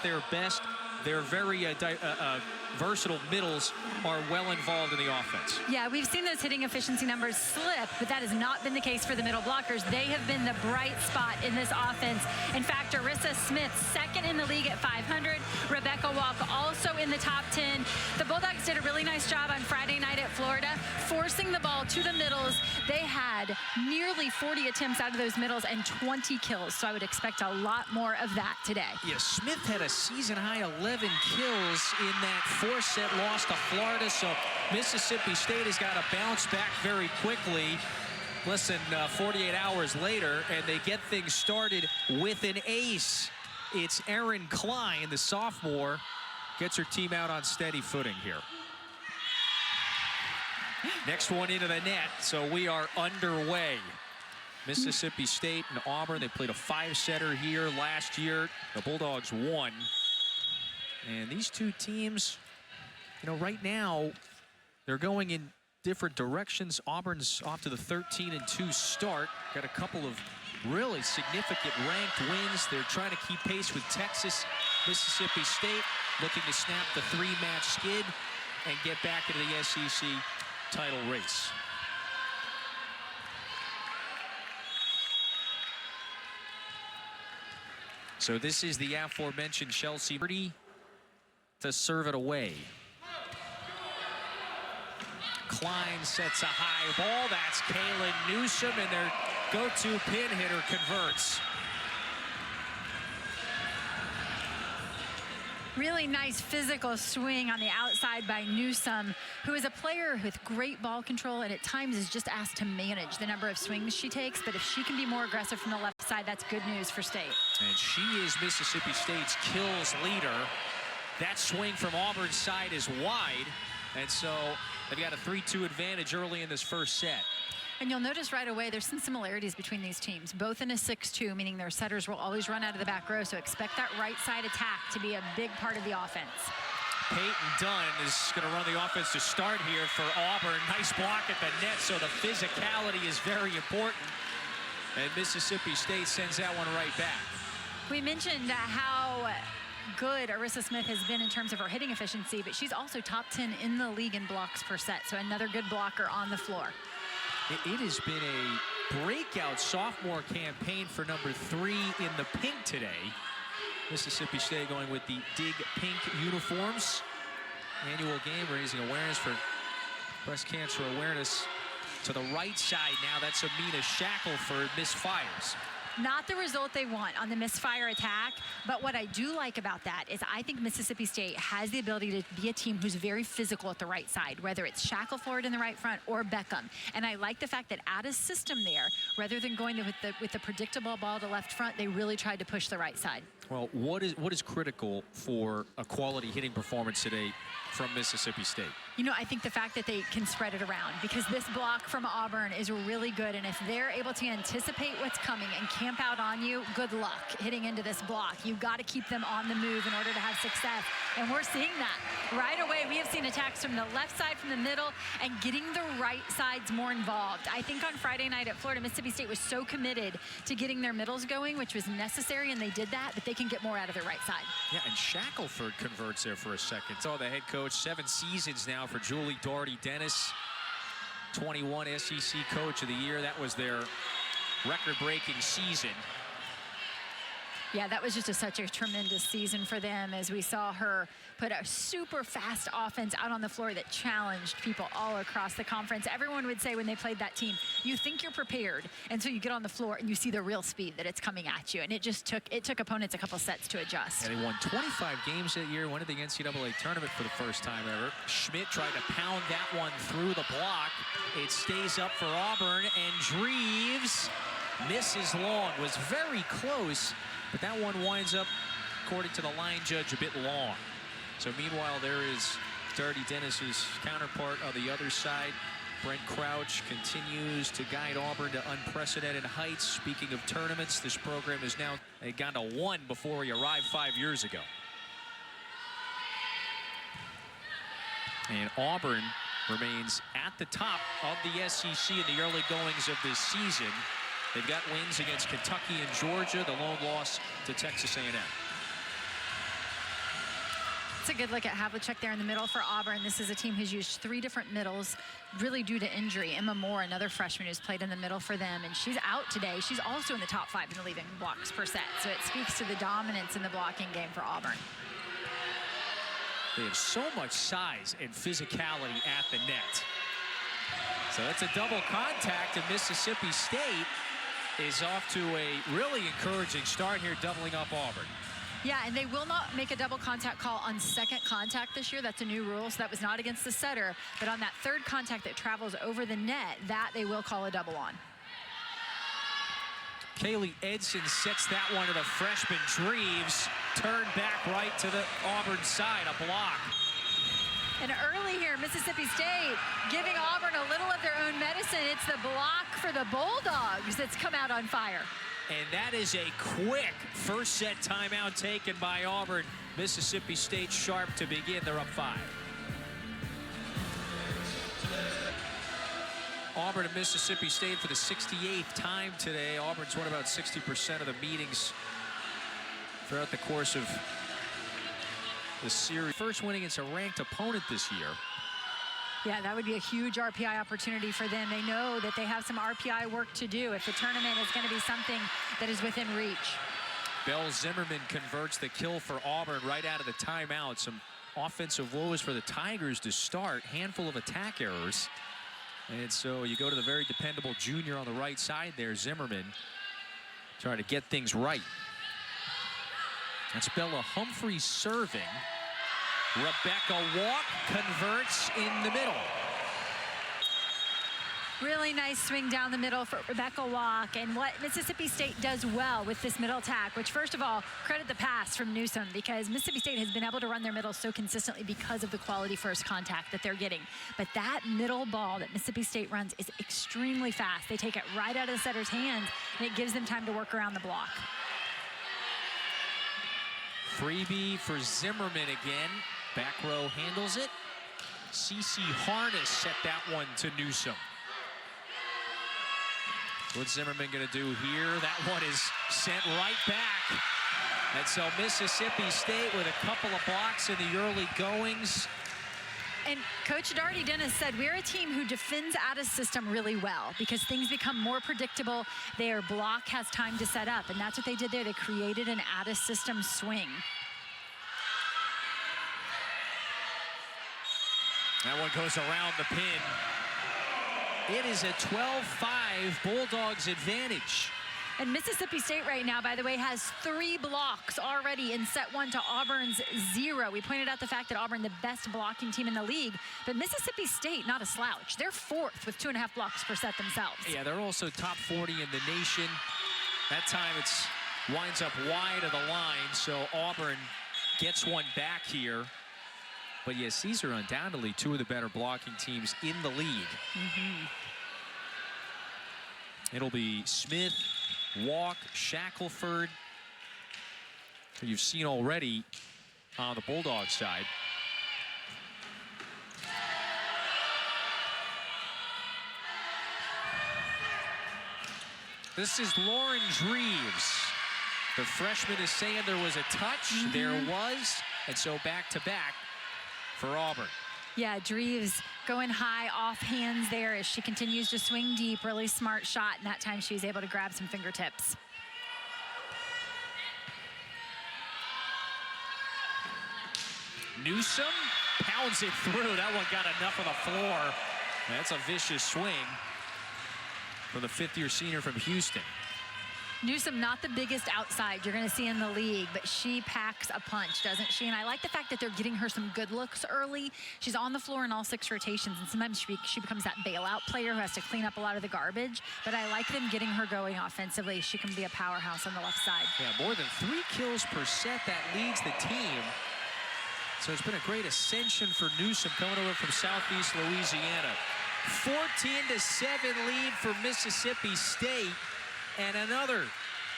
their best. They're very versatile middles are well involved in the offense. Yeah, we've seen those hitting efficiency numbers slip, but that has not been the case for the middle blockers. They have been the bright spot in this offense. In fact, Arissa Smith, second in the league at 500. Rebecca Walk also in the top 10. The Bulldogs did a really nice job on Friday night at Florida, forcing the ball to the middles. They had nearly 40 attempts out of those middles and 20 kills, so I would expect a lot more of that today. Yeah, Smith had a season-high 11 kills in that 4-set loss to Florida, so Mississippi State has got to bounce back very quickly. Less than 48 hours later, and they get things started with an ace. It's Erin Klein, the sophomore, gets her team out on steady footing here. Next one into the net, so we are underway. Mississippi State and Auburn, they played a 5-setter here last year. The Bulldogs won. And these two teams, you know, right now, they're going in different directions. Auburn's off to the 13-2 start. Got a couple of really significant ranked wins. They're trying to keep pace with Texas. Mississippi State looking to snap the 3-match skid and get back into the SEC title race. So this is the aforementioned Chelsea Birdie to serve it away. Klein sets a high ball. That's Kaylin Newsom, and their go-to pin hitter converts. Really nice physical swing on the outside by Newsom, who is a player with great ball control and at times is just asked to manage the number of swings she takes. But if she can be more aggressive from the left side, that's good news for State. And she is Mississippi State's kills leader. That swing from Auburn's side is wide, and so they've got a 3-2 advantage early in this first set. And you'll notice right away there's some similarities between these teams, both in a 6-2, meaning their setters will always run out of the back row, so expect that right side attack to be a big part of the offense. Peyton Dunn is going to run the offense to start here for Auburn. Nice block at the net, so the physicality is very important. And Mississippi State sends that one right back. We mentioned how good Arissa Smith has been in terms of her hitting efficiency, but she's also top 10 in the league in blocks per set, so another good blocker on the floor. It has been a breakout sophomore campaign for number 3 in the pink today. Mississippi State going with the Dig Pink uniforms. Annual game raising awareness for breast cancer awareness. To the right side now, that's Amina Shackelford, misfires. Not the result they want on the misfire attack, but what I do like about that is I think Mississippi State has the ability to be a team who's very physical at the right side, whether it's Shackelford in the right front or Beckham. And I like the fact that out of system there, rather than going with the predictable ball to left front, they really tried to push the right side. Well, what is critical for a quality hitting performance today from Mississippi State? You know, I think the fact that they can spread it around, because this block from Auburn is really good, and if they're able to anticipate what's coming and camp out on you, good luck hitting into this block. You've got to keep them on the move in order to have success, and we're seeing that. Right away, we have seen attacks from the left side, from the middle, and getting the right sides more involved. I think on Friday night at Florida, Mississippi State was so committed to getting their middles going, which was necessary, and they did that, but they can get more out of their right side. Yeah, and Shackelford converts there for a second. So the head coach, 7 seasons now for Julie Doherty-Dennis, 21 SEC Coach of the Year. That was their record-breaking season. Yeah, that was just such a tremendous season for them, as we saw her put a super fast offense out on the floor that challenged people all across the conference. Everyone would say when they played that team, you think you're prepared, and so you get on the floor and you see the real speed that it's coming at you, and it took opponents a couple sets to adjust. And they won 25 games that year, went to the NCAA tournament for the first time ever. Schmidt tried to pound that one through the block. It stays up for Auburn, and Dreves misses long. Was very close, but that one winds up, according to the line judge, a bit long. So meanwhile, there is Doherty-Dennis's counterpart on the other side. Brent Crouch continues to guide Auburn to unprecedented heights. Speaking of tournaments, this program has now gone to 1 before we arrived 5 years ago. And Auburn remains at the top of the SEC in the early goings of this season. They've got wins against Kentucky and Georgia, the lone loss to Texas A&M. That's a good look at Havlicek there in the middle for Auburn. This is a team who's used 3 different middles, really due to injury. Emma Moore, another freshman who's played in the middle for them, and she's out today. She's also in the top 5 in the league in blocks per set, so it speaks to the dominance in the blocking game for Auburn. They have so much size and physicality at the net. So it's a double contact, and Mississippi State is off to a really encouraging start here, doubling up Auburn. Yeah, and they will not make a double contact call on second contact this year. That's a new rule, so that was not against the setter. But on that third contact that travels over the net, that they will call a double on. Kaylee Edson sets that one to the freshman. Dreves turned back right to the Auburn side, a block. And early here, Mississippi State giving Auburn a little of their own medicine. It's the block for the Bulldogs that's come out on fire. And that is a quick first set timeout taken by Auburn. Mississippi State sharp to begin. They're up 5. Auburn and Mississippi State for the 68th time today. Auburn's won about 60% of the meetings throughout the course of the series. First win against a ranked opponent this year. Yeah, that would be a huge RPI opportunity for them. They know that they have some RPI work to do if the tournament is going to be something that is within reach. Belle Zimmerman converts the kill for Auburn right out of the timeout. Some offensive woes for the Tigers to start. Handful of attack errors. And so you go to the very dependable junior on the right side there, Zimmerman, trying to get things right. That's Bella Humphreys serving. Rebecca Walk converts in the middle. Really nice swing down the middle for Rebecca Walk. And what Mississippi State does well with this middle attack, which first of all, credit the pass from Newsom, because Mississippi State has been able to run their middle so consistently because of the quality first contact that they're getting. But that middle ball that Mississippi State runs is extremely fast. They take it right out of the setter's hands, and it gives them time to work around the block. Freebie for Zimmerman again. Back row handles it. Cece Harness set that one to Newsom. What's Zimmerman going to do here? That one is sent right back. And so Mississippi State with a couple of blocks in the early goings. And Coach Darty Dennis said, we're a team who defends out of system really well because things become more predictable. Their block has time to set up, and that's what they did there. They created an out of system swing. That one goes around the pin. It is a 12-5 Bulldogs advantage. And Mississippi State right now, by the way, has 3 blocks already in set 1 to Auburn's 0. We pointed out the fact that Auburn, the best blocking team in the league, but Mississippi State, not a slouch. They're 4th with 2.5 blocks per set themselves. Yeah, they're also top 40 in the nation. That time it's winds up wide of the line, so Auburn gets one back here. But yes, these are undoubtedly 2 of the better blocking teams in the league. It'll be Smith, Walk, Shackelford, who you've seen already on the Bulldog side. This is Lauren Dreves. The freshman is saying there was a touch. There was. And so back-to-back for Auburn. Yeah, Dreves going high off hands there as she continues to swing deep. Really smart shot, and that time she was able to grab some fingertips. Newsom pounds it through. That one got enough of the floor. That's a vicious swing for the 5th-year senior from Houston. Newsom, not the biggest outside you're going to see in the league, but she packs a punch, doesn't she? And I like the fact that they're getting her some good looks early. She's on the floor in all 6 rotations, and sometimes she becomes that bailout player who has to clean up a lot of the garbage. But I like them getting her going offensively. She can be a powerhouse on the left side. Yeah, more than 3 kills per set. That leads the team. So it's been a great ascension for Newsom coming over from Southeast Louisiana. 14-7 lead for Mississippi State. And another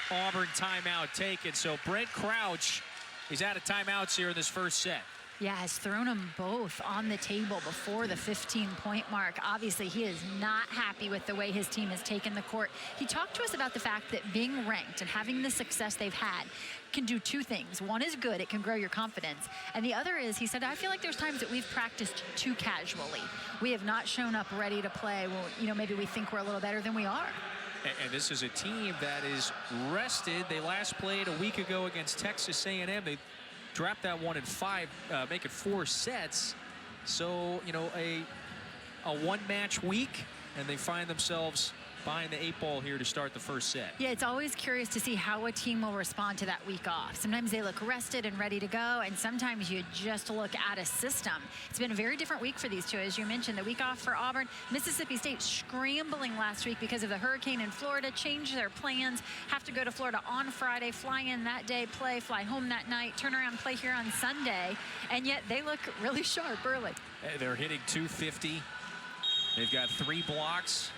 Auburn timeout taken. So Brent Crouch is out of timeouts here in this first set. Yeah, has thrown them both on the table before the 15-point mark. Obviously, he is not happy with the way his team has taken the court. He talked to us about the fact that being ranked and having the success they've had can do two things. One is good, it can grow your confidence. And the other is, he said, I feel like there's times that we've practiced too casually. We have not shown up ready to play. Well, you know, maybe we think we're a little better than we are. And this is a team that is rested. They last played a week ago against Texas A&M. They dropped that one in 5, make it 4 sets. So, you know, a one-match week, and they find themselves behind the 8 ball here to start the first set. Yeah, it's always curious to see how a team will respond to that week off. Sometimes they look rested and ready to go, and sometimes you just look at a system. It's been a very different week for these two. As you mentioned, the week off for Auburn. Mississippi State scrambling last week because of the hurricane in Florida, changed their plans, have to go to Florida on Friday, fly in that day, play, fly home that night, turn around, play here on Sunday, and yet they look really sharp early. They're hitting 250. They've got 3 blocks.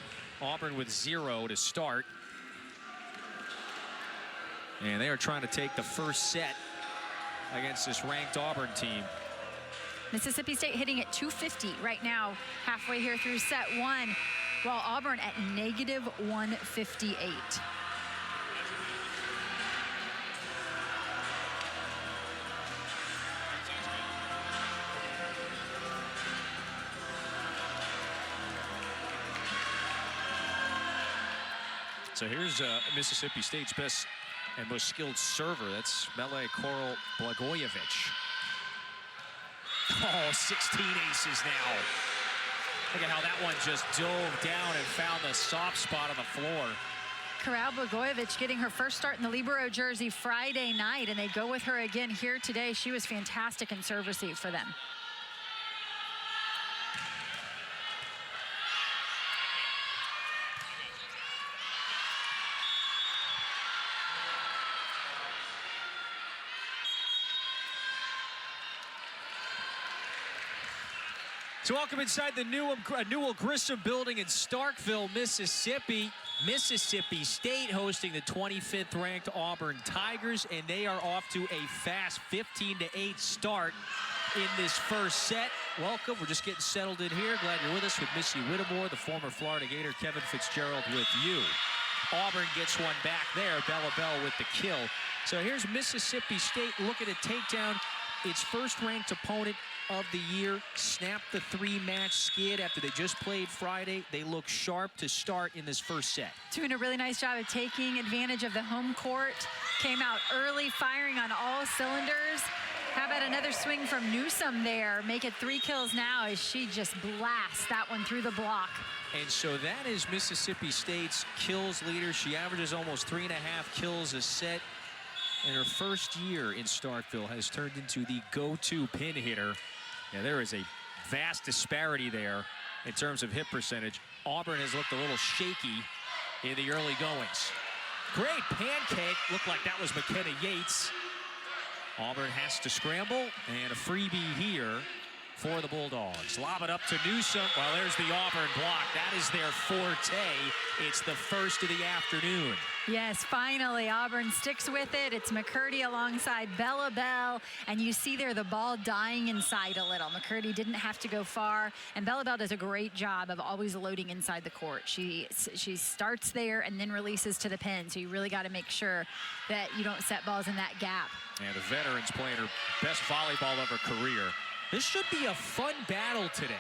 Auburn with 0 to start. And they are trying to take the first set against this ranked Auburn team. Mississippi State hitting at 250 right now, halfway here through set 1, while Auburn at negative 158. So here's Mississippi State's best and most skilled server. That's Mele Coral Blagojevich. Oh, 16 aces now. Look at how that one just dove down and found the soft spot on the floor. Coral Blagojevich getting her first start in the Libero jersey Friday night, and they go with her again here today. She was fantastic in serve receive for them. So welcome inside the Newell Grissom building in Starkville, Mississippi. Mississippi State hosting the 25th ranked Auburn Tigers, and they are off to a fast 15-8 start in this first set. Welcome, we're just getting settled in here. Glad you're with us with Missy Whittemore, the former Florida Gator. Kevin Fitzgerald with you. Auburn gets one back there. Bella Bell with the kill. So here's Mississippi State looking to take down its first ranked opponent of the year. Snapped the 3-match skid after they just played Friday. They look sharp to start in this first set. Doing a really nice job of taking advantage of the home court. Came out early, firing on all cylinders. How about another swing from Newsom there? Make it 3 kills now as she just blasts that one through the block. And so that is Mississippi State's kills leader. She averages almost 3.5 kills a set. And her first year in Starkville has turned into the go-to pin hitter. Now, there is a vast disparity there in terms of hit percentage. Auburn has looked a little shaky in the early goings. Great pancake. Looked like that was McKenna Yates. Auburn has to scramble, and a freebie here for the Bulldogs. Lob it up to Newsom. Well, there's the Auburn block. That is their forte. It's the first of the afternoon. Yes, finally, Auburn sticks with it. It's McCurdy alongside Bella Bell, and you see there the ball dying inside a little. McCurdy didn't have to go far, and Bella Bell does a great job of always loading inside the court. She starts there and then releases to the pin, so you really got to make sure that you don't set balls in that gap. And the veterans playing her best volleyball of her career. This should be a fun battle today.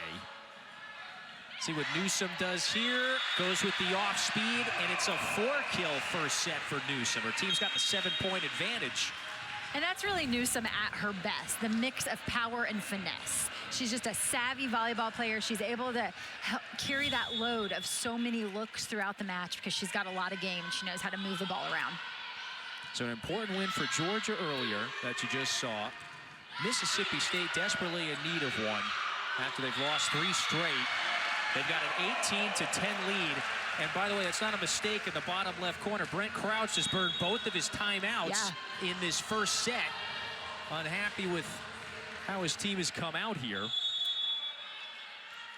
See what Newsom does here. Goes with the off speed, and it's a 4-kill first set for Newsom. Her team's got the 7-point advantage. And that's really Newsom at her best, the mix of power and finesse. She's just a savvy volleyball player. She's able to carry that load of so many looks throughout the match because she's got a lot of game and she knows how to move the ball around. So an important win for Georgia earlier that you just saw. Mississippi State desperately in need of one after they've lost 3 straight. They've got an 18-10 lead. And by the way, that's not a mistake in the bottom left corner. Brent Crouch has burned both of his timeouts in this first set. Unhappy with how his team has come out here.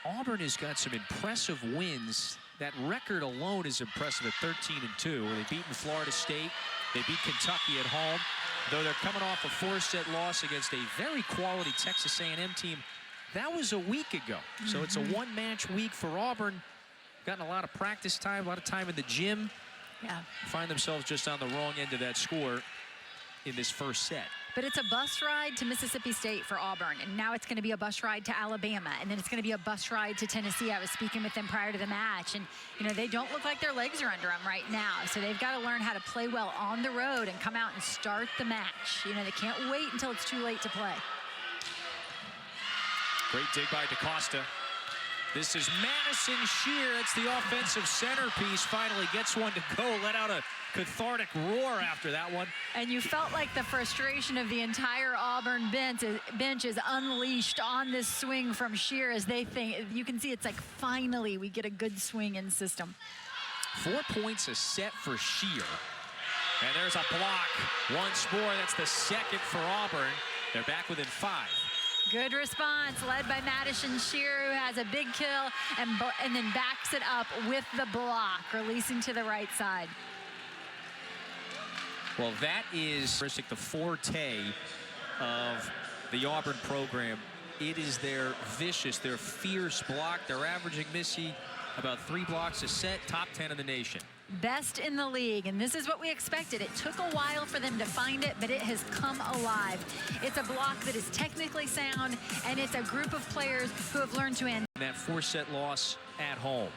Auburn has got some impressive wins. That record alone is impressive at 13-2. They've beaten Florida State. They beat Kentucky at home. though they're coming off a 4-set loss against a very quality Texas A&M team. That was a week ago. So it's a one-match week for Auburn. Gotten a lot of practice time, a lot of time in the gym. Yeah. Find themselves just on the wrong end of that score in this first set. But it's a bus ride to Mississippi State for Auburn, and now it's going to be a bus ride to Alabama, and then it's going to be a bus ride to Tennessee. I was speaking with them prior to the match, and you know, they don't look like their legs are under them right now, so they've got to learn how to play well on the road and come out and start the match. You know, they can't wait until it's too late to play. Great dig by DaCosta. This is Madison Shear. It's the offensive centerpiece. Finally gets one to go. Let out a cathartic roar after that one. And you felt like the frustration of the entire Auburn bench is unleashed on this swing from Shear as they think. You can see it's like finally we get a good swing in system. 4 points a set for Shear. And there's a block. Once more, that's the second for Auburn. They're back within 5. Good response led by Madison Shear, who has a big kill and then backs it up with the block, releasing to the right side. Well, that is the forte of the Auburn program. It is their vicious, their fierce block. They're averaging, Missy, about 3 blocks a set, top 10 in the nation. Best in the league, and this is what we expected. It took a while for them to find it, but it has come alive. It's a block that is technically sound, and it's a group of players who have learned to end. That 4-set loss at home.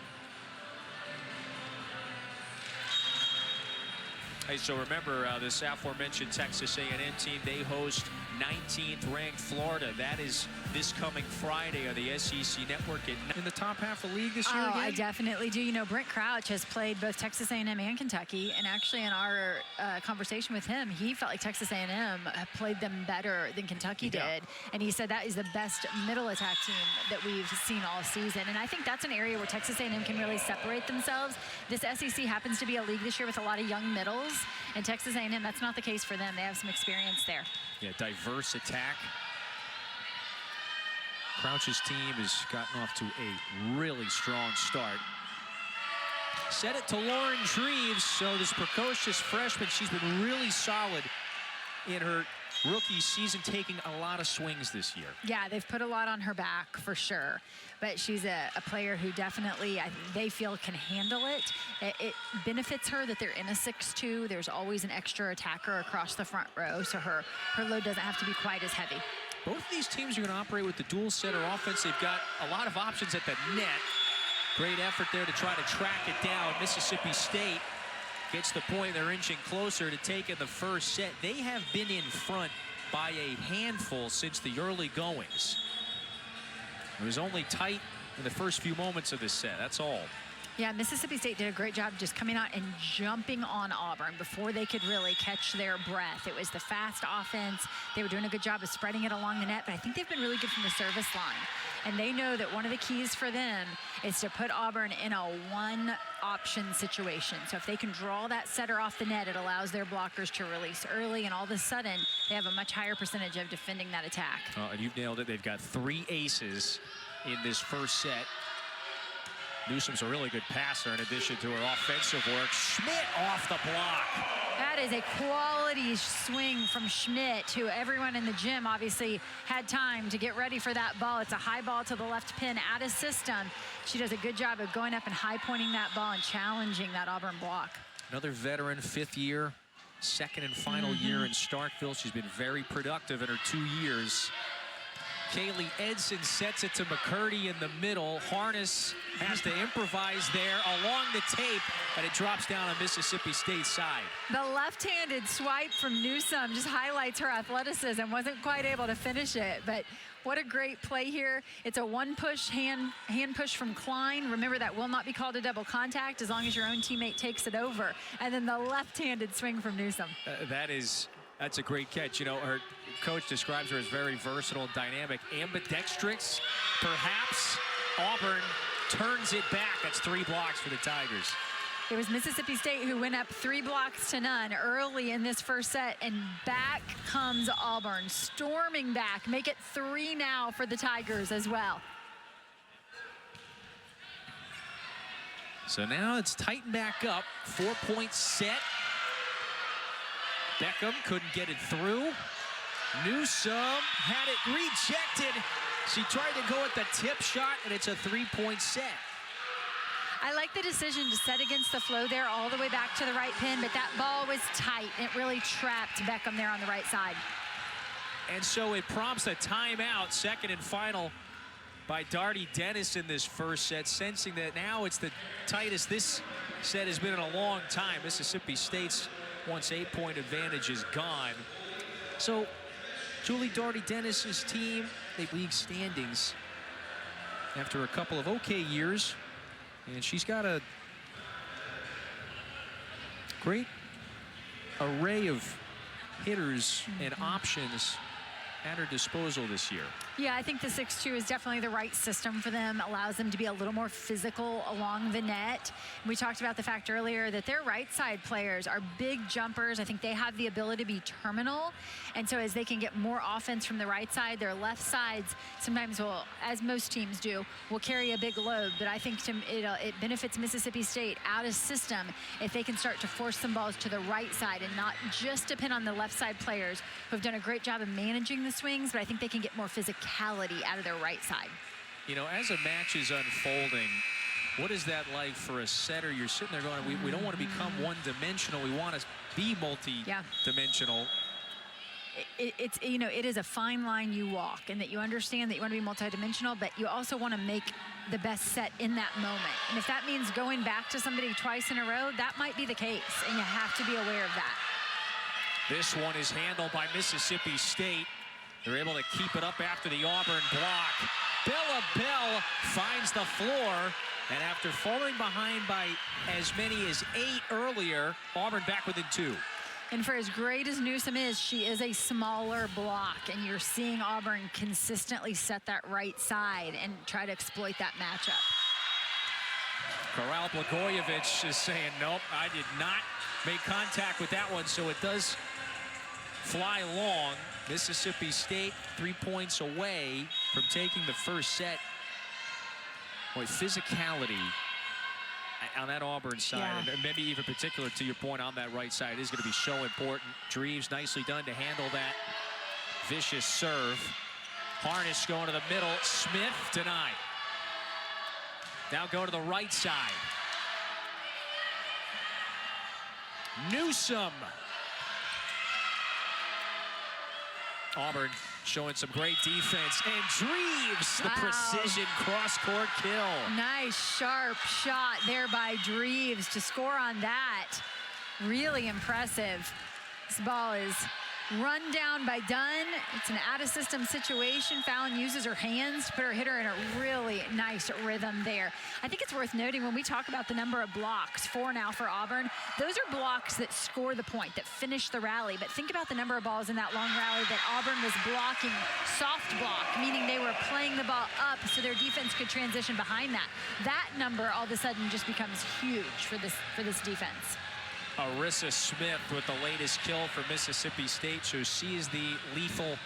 Hey, so remember this aforementioned Texas A&M team, they host 19th ranked Florida. That is this coming Friday on the SEC Network. In the top half of the league this year again? I definitely do. You know, Brent Crouch has played both Texas A&M and Kentucky, and actually in our conversation with him, he felt like Texas A&M played them better than Kentucky did, and he said that is the best middle attack team that we've seen all season. And I think that's an area where Texas A&M can really separate themselves. This SEC happens to be a league this year with a lot of young middles, and Texas A&M, that's not the case for them. They have some experience there. Yeah, diverse attack. Crouch's team has gotten off to a really strong start. Set it to Lauren Dreves. So this precocious freshman, she's been really solid in her rookie season, taking a lot of swings this year. Yeah, they've put a lot on her back for sure. But she's a player who definitely, they feel, can handle it. It benefits her that they're in a 6-2. There's always an extra attacker across the front row, so her load doesn't have to be quite as heavy. Both of these teams are going to operate with the dual center offense. They've got a lot of options at the net. Great effort there to try to track it down. Mississippi State gets the point. They're inching closer to taking the first set. They have been in front by a handful since the early goings. It was only tight in the first few moments of this set. That's all. Yeah, Mississippi State did a great job just coming out and jumping on Auburn before they could really catch their breath. It was the fast offense. They were doing a good job of spreading it along the net, but I think they've been really good from the service line. And they know that one of the keys for them is to put Auburn in a one-option situation. So if they can draw that setter off the net, it allows their blockers to release early, and all of a sudden, they have a much higher percentage of defending that attack. And you've nailed it. They've got 3 aces in this first set. Newsom's a really good passer in addition to her offensive work. Schmidt off the block. That is a quality swing from Schmidt, who everyone in the gym obviously had time to get ready for that ball. It's a high ball to the left pin out of system. She does a good job of going up and high pointing that ball and challenging that Auburn block. Another veteran, 5th year, 2nd and final year in Starkville. She's been very productive in her 2 years. Kaylee Edson sets it to McCurdy in the middle. Harness has to improvise there along the tape, but it drops down on Mississippi State's side. The left-handed swipe from Newsom just highlights her athleticism. Wasn't quite able to finish it, but what a great play here. It's a one-push, hand push from Klein. Remember, that will not be called a double contact as long as your own teammate takes it over. And then the left-handed swing from Newsom. That's a great catch. You know, her coach describes her as very versatile, dynamic, ambidextrous. Perhaps Auburn turns it back. That's 3 blocks for the Tigers. It was Mississippi State who went up 3 blocks to none early in this first set, and back comes Auburn, storming back. Make it 3 now for the Tigers as well. So now it's tightened back up. 4-point set. Beckham couldn't get it through. Newsome had it rejected. She tried to go at the tip shot, and it's a 3-point set. I like the decision to set against the flow there all the way back to the right pin, but that ball was tight. It really trapped Beckham there on the right side. And so it prompts a timeout, second and final by Darty Dennis in this first set, sensing that now it's the tightest this set has been in a long time. Mississippi State's once 8-point advantage is gone. So Julie Darty Dennis's team, they league standings after a couple of okay years, and she's got a great array of hitters and options at her disposal this year. Yeah, I think the 6-2 is definitely the right system for them. Allows them to be a little more physical along the net. We talked about the fact earlier that their right side players are big jumpers. I think they have the ability to be terminal. And so as they can get more offense from the right side, their left sides sometimes will, as most teams do, will carry a big load. But I think it benefits Mississippi State out of system if they can start to force some balls to the right side and not just depend on the left side players who have done a great job of managing the swings, but I think they can get more physicality out of their right side. You know, as a match is unfolding, what is that like for a setter? You're sitting there going, we don't want to become one-dimensional. We want to be multi-dimensional. It's you know, it is a fine line you walk, and that you understand that you want to be multidimensional, but you also want to make the best set in that moment. And if that means going back to somebody twice in a row, that might be the case, and you have to be aware of that. This one is handled by Mississippi State. They're able to keep it up after the Auburn block. Bella Bell finds the floor, and after falling behind by as many as 8 earlier, Auburn back within 2. And for as great as Newsome is, she is a smaller block, and you're seeing Auburn consistently set that right side and try to exploit that matchup. Corral Blagojevich is saying, nope, I did not make contact with that one, so it does fly long. Mississippi State 3 points away from taking the first set. Boy, physicality on that Auburn side, and maybe even particular to your point on that right side, is going to be so important. Dreves nicely done to handle that vicious serve. Harness going to the middle. Smith denied. Now go to the right side. Newsome. Auburn showing some great defense, and Dreves, the precision cross-court kill. Nice sharp shot there by Dreves to score on that. Really impressive. This ball is run down by Dunn. It's an out-of-system situation. Fallon uses her hands to put her hitter in a really nice rhythm there. I think it's worth noting when we talk about the number of blocks, 4 now for Auburn, those are blocks that score the point, that finish the rally. But think about the number of balls in that long rally that Auburn was blocking soft block, meaning they were playing the ball up so their defense could transition behind that. That number all of a sudden just becomes huge for this defense. Arissa Smith with the latest kill for Mississippi State, so she is the lethal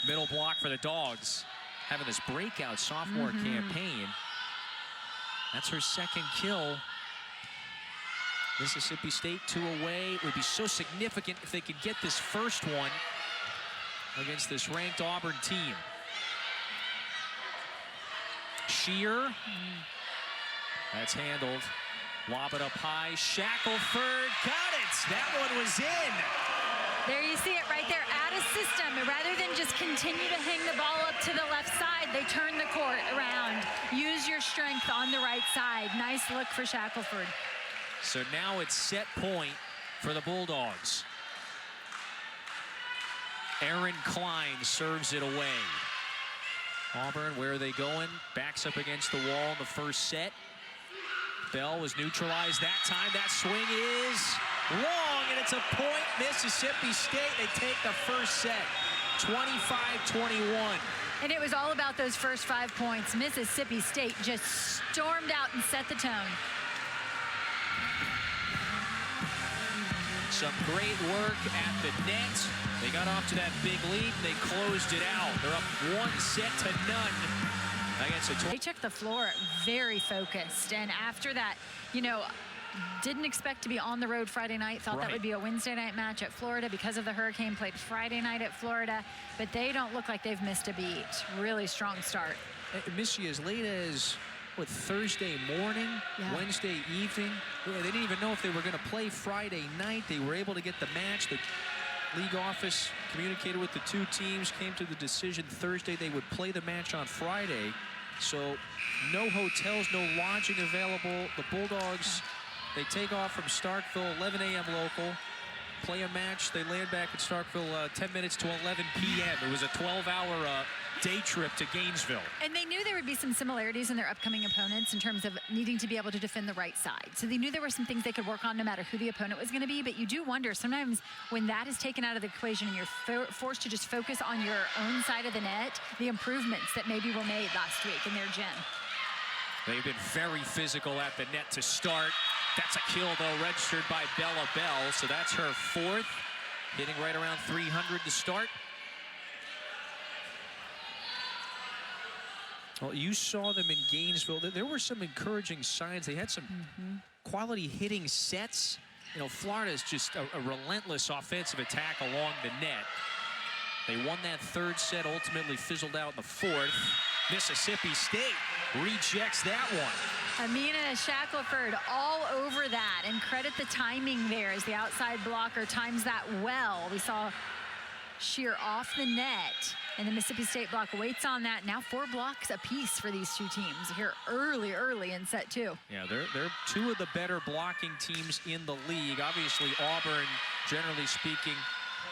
middle block for the Dogs, having this breakout sophomore campaign. That's her second kill. Mississippi State 2 away. It would be so significant if they could get this first one against this ranked Auburn team. Shear. That's handled. Lob it up high. Shackelford got it. That one was in. There you see it right there, out of system. Rather than just continue to hang the ball up to the left side, they turn the court around. Use your strength on the right side. Nice look for Shackelford. So now it's set point for the Bulldogs. Aaron Klein serves it away. Auburn, where are they going? Backs up against the wall in the first set. Bell was neutralized that time. That swing is long, and it's a point. Mississippi State, they take the first set, 25-21. And it was all about those first 5 points. Mississippi State just stormed out and set the tone. Some great work at the net. They got off to that big lead. They closed it out. They're up 1-0 against a They took the floor very focused, and after that, you know, didn't expect to be on the road Friday night. Thought that would be a Wednesday night match at Florida because of the hurricane. Played Friday night at Florida, but they don't look like they've missed a beat. Really strong start. Missed you as late as, what, Thursday morning, Wednesday evening. Yeah, they didn't even know if they were going to play Friday night. They were able to get the match. The league office communicated with the two teams, came to the decision Thursday they would play the match on Friday. So no hotels, no lodging available. The Bulldogs, they take off from Starkville, 11 a.m. local, play a match. They land back at Starkville 10 minutes to 11 p.m. It was a 12-hour day trip to Gainesville. And they knew there would be some similarities in their upcoming opponents in terms of needing to be able to defend the right side. So they knew there were some things they could work on no matter who the opponent was going to be. But you do wonder sometimes when that is taken out of the equation and you're forced to just focus on your own side of the net, the improvements that maybe were made last week in their gym. They've been very physical at the net to start. That's a kill, though, registered by Bella Bell. So that's her fourth, hitting right around 300 to start. Well, you saw them in Gainesville. There were some encouraging signs. They had some quality hitting sets. You know, Florida is just a relentless offensive attack along the net. They won that third set, ultimately fizzled out in the fourth. Mississippi State rejects that one. Amina Shackelford all over that, and credit the timing there as the outside blocker times that well. We saw sheer off the net, and the Mississippi State block waits on that. Now 4 blocks apiece for these two teams here early in set 2. Yeah, they're two of the better blocking teams in the league. Obviously, Auburn, generally speaking,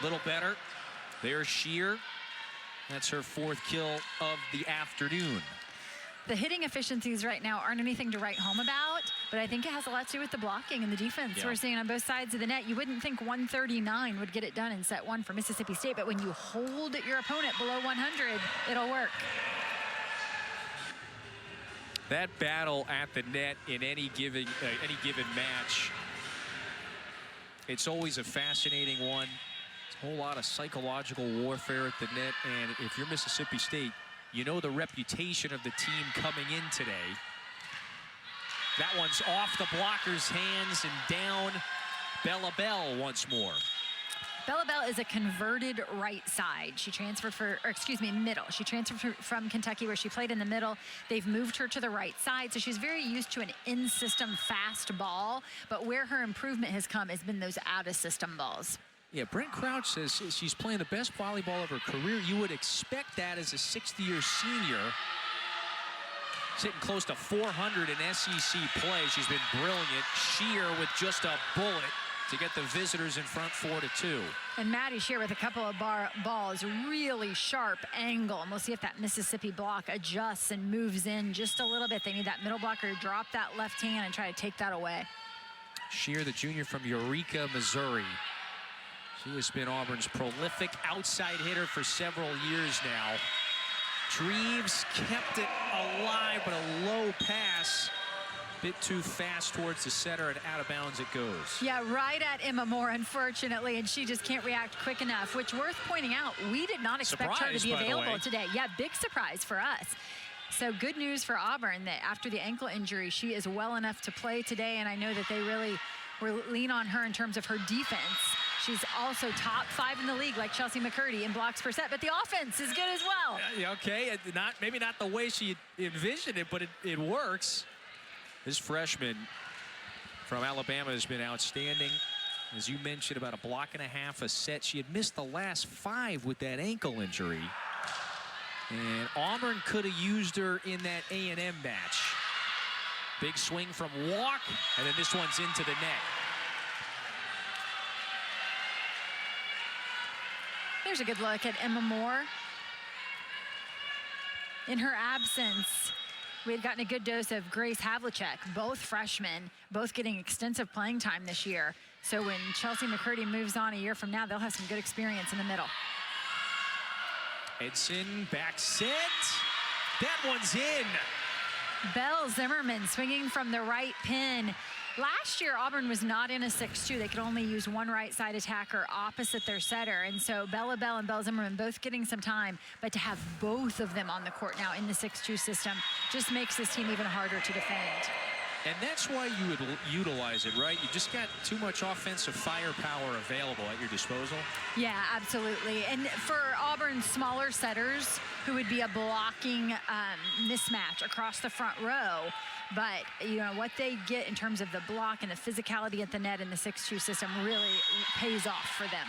a little better. There's Shear. That's her 4th kill of the afternoon. The hitting efficiencies right now aren't anything to write home about, but I think it has a lot to do with the blocking and the defense we're seeing on both sides of the net. You wouldn't think 139 would get it done in set 1 for Mississippi State, but when you hold your opponent below 100, it'll work. That battle at the net in any given match, it's always a fascinating one. It's a whole lot of psychological warfare at the net, and if you're Mississippi State, you know the reputation of the team coming in today. That one's off the blocker's hands and down. Bella Bell once more. Bella Bell is a converted right side. She transferred middle. She transferred from Kentucky where she played in the middle. They've moved her to the right side, so she's very used to an in-system fast ball, but where her improvement has come has been those out-of-system balls. Yeah, Brent Crouch says she's playing the best volleyball of her career. You would expect that as a 6th-year senior. Sitting close to 400 in SEC play. She's been brilliant. Shear with just a bullet to get the visitors in front 4-2. And Maddie Shear with a couple of balls, really sharp angle. And we'll see if that Mississippi block adjusts and moves in just a little bit. They need that middle blocker to drop that left hand and try to take that away. Shear, the junior from Eureka, Missouri. She has been Auburn's prolific outside hitter for several years now. Dreves kept it alive, but a low pass. Bit too fast towards the center, and out of bounds it goes. Yeah, right at Emma Moore, unfortunately, and she just can't react quick enough, which worth pointing out, we did not expect her to be available today. Yeah, big surprise for us. So good news for Auburn that after the ankle injury, she is well enough to play today, and I know that they really lean on her in terms of her defense. She's also top 5 in the league, like Chelsea McCurdy, in blocks per set, but the offense is good as well. Okay, maybe not the way she envisioned it, but it works. This freshman from Alabama has been outstanding. As you mentioned, about a block and a half a set. She had missed the last 5 with that ankle injury. And Auburn could have used her in that A&M match. Big swing from Walk, and then this one's into the net. There's a good look at Emma Moore. In her absence, we had gotten a good dose of Grace Havlicek, both freshmen, both getting extensive playing time this year. So when Chelsea McCurdy moves on a year from now, they'll have some good experience in the middle. Edson back set. That one's in. Belle Zimmerman swinging from the right pin. Last year, Auburn was not in a 6-2. They could only use one right side attacker opposite their setter. And so Bella Bell and Belle Zimmerman both getting some time, but to have both of them on the court now in the 6-2 system just makes this team even harder to defend. And that's why you would utilize it, right? You just got too much offensive firepower available at your disposal. Yeah, absolutely. And for Auburn's smaller setters, who would be a blocking mismatch across the front row, but you know what they get in terms of the block and the physicality at the net in the 6-2 system really pays off for them.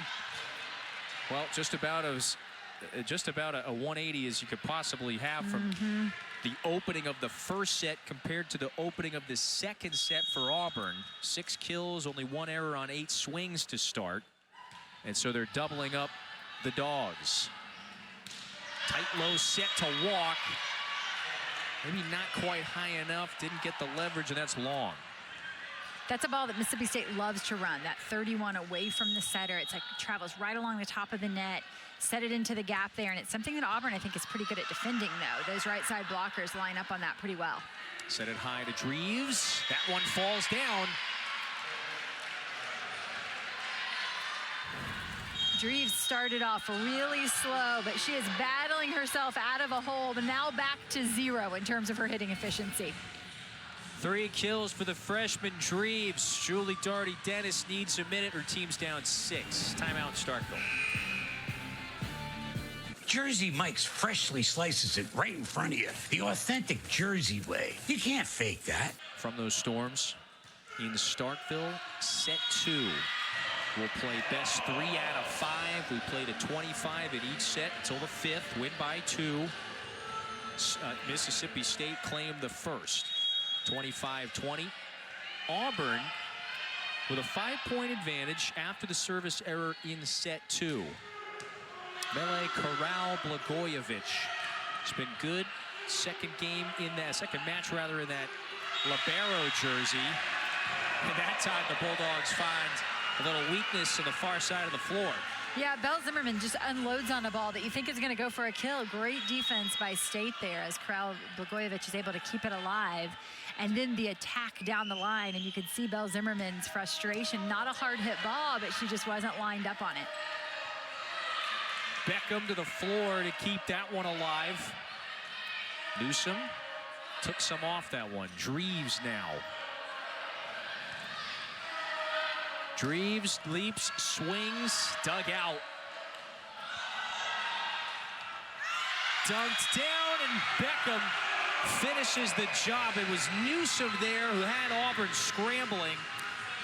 Well, just about a 180 as you could possibly have from the opening of the first set compared to the opening of the second set for Auburn. 6 kills, only 1 error on 8 swings to start. And so they're doubling up the Dogs. Tight low set to walk. Maybe not quite high enough, didn't get the leverage, and that's long. That's a ball that Mississippi State loves to run, that 31 away from the setter. It's like travels right along the top of the net, set it into the gap there, and it's something that Auburn, I think, is pretty good at defending, though. Those right side blockers line up on that pretty well. Set it high to Dreves. That one falls down. Dreves started off really slow, but she is battling herself out of a hole, but now back to 0 in terms of her hitting efficiency. 3 kills for the freshman Dreves. Julie Darty-Dennis needs a minute. Her team's down 6. Timeout, Starkville. Jersey Mike's freshly slices it right in front of you. The authentic Jersey way. You can't fake that. From those storms in Starkville, set 2. We'll play best 3 out of 5. We played a 25 in each set until the 5th. Win by 2. Mississippi State claimed the first. 25-20. Auburn with a 5-point advantage after the service error in set 2. Mele Corral Blagojevich. It's been good. Second match rather in that libero jersey. And that time the Bulldogs find a little weakness on the far side of the floor. Yeah, Belle Zimmerman just unloads on a ball that you think is going to go for a kill. Great defense by State there as Corral Blagojevich is able to keep it alive. And then the attack down the line, and you could see Belle Zimmerman's frustration. Not a hard hit ball, but she just wasn't lined up on it. Beckham to the floor to keep that one alive. Newsom took some off that one. Dreves now. Dreves leaps, swings, dug out. Dunked down, and Beckham finishes the job. It was Newsom there who had Auburn scrambling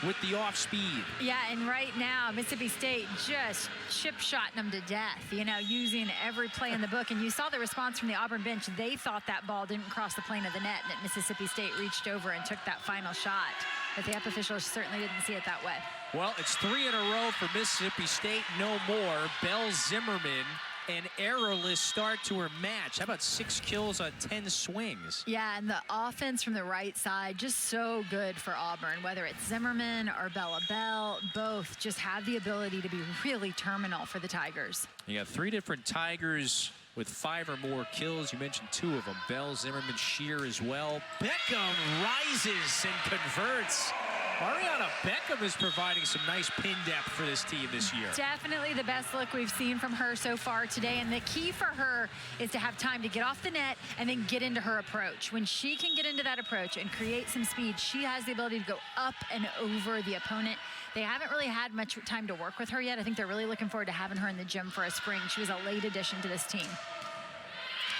with the off speed. Yeah, and right now, Mississippi State just chip-shotting them to death, you know, using every play in the book. And you saw the response from the Auburn bench. They thought that ball didn't cross the plane of the net, and that Mississippi State reached over and took that final shot. But the UP officials certainly didn't see it that way. Well, it's 3 in a row for Mississippi State, no more. Belle Zimmerman, an errorless start to her match. How about 6 kills on 10 swings? Yeah, and the offense from the right side, just so good for Auburn. Whether it's Zimmerman or Bella Bell, both just have the ability to be really terminal for the Tigers. You got 3 different Tigers with 5 or more kills. You mentioned 2 of them. Bell, Zimmerman, Shear as well. Beckham rises and converts. Ariana Beckham is providing some nice pin depth for this team this year. Definitely the best look we've seen from her so far today. And the key for her is to have time to get off the net and then get into her approach. When she can get into that approach and create some speed, she has the ability to go up and over the opponent. They haven't really had much time to work with her yet. I think they're really looking forward to having her in the gym for a spring. She was a late addition to this team.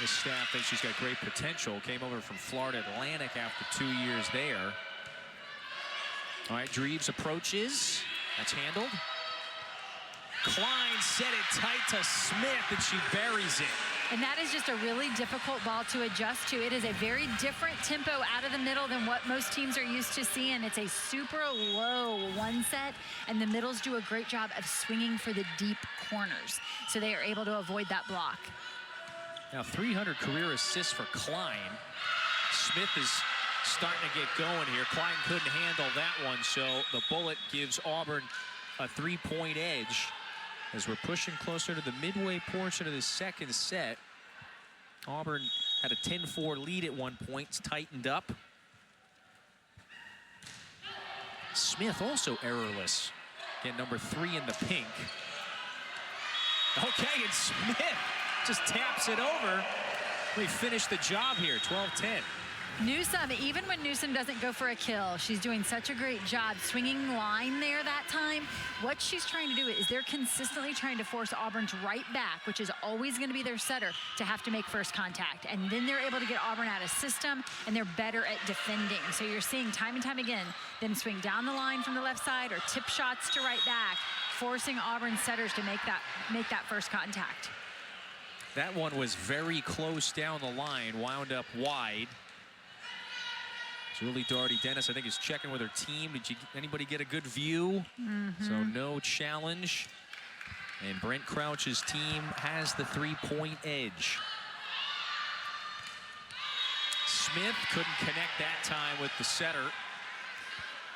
The staff thinks she's got great potential. Came over from Florida Atlantic after 2 years there. All right, Dreves approaches. That's handled. Klein set it tight to Smith, and she buries it. And that is just a really difficult ball to adjust to. It is a very different tempo out of the middle than what most teams are used to seeing. It's a super low 1 set, and the middles do a great job of swinging for the deep corners. So they are able to avoid that block. Now 300 career assists for Klein. Smith is starting to get going here. Klein couldn't handle that one, so the bullet gives Auburn a 3-point edge as we're pushing closer to the midway portion of the second set. Auburn had a 10-4 lead at one point. It's tightened up. Smith also errorless. Again, number 3 in the pink. Okay, and Smith just taps it over. We finish the job here, 12-10. Newsome, even when Newsome doesn't go for a kill, she's doing such a great job swinging line there that time. What she's trying to do is they're consistently trying to force Auburn's right back, which is always going to be their setter, to have to make first contact. And then they're able to get Auburn out of system, and they're better at defending. So you're seeing time and time again them swing down the line from the left side or tip shots to right back, forcing Auburn's setters to make that first contact. That one was very close down the line, wound up wide. Julie Doherty-Dennis, I think, is checking with her team. Did anybody get a good view? So no challenge. And Brent Crouch's team has the three-point edge. Smith couldn't connect that time with the setter.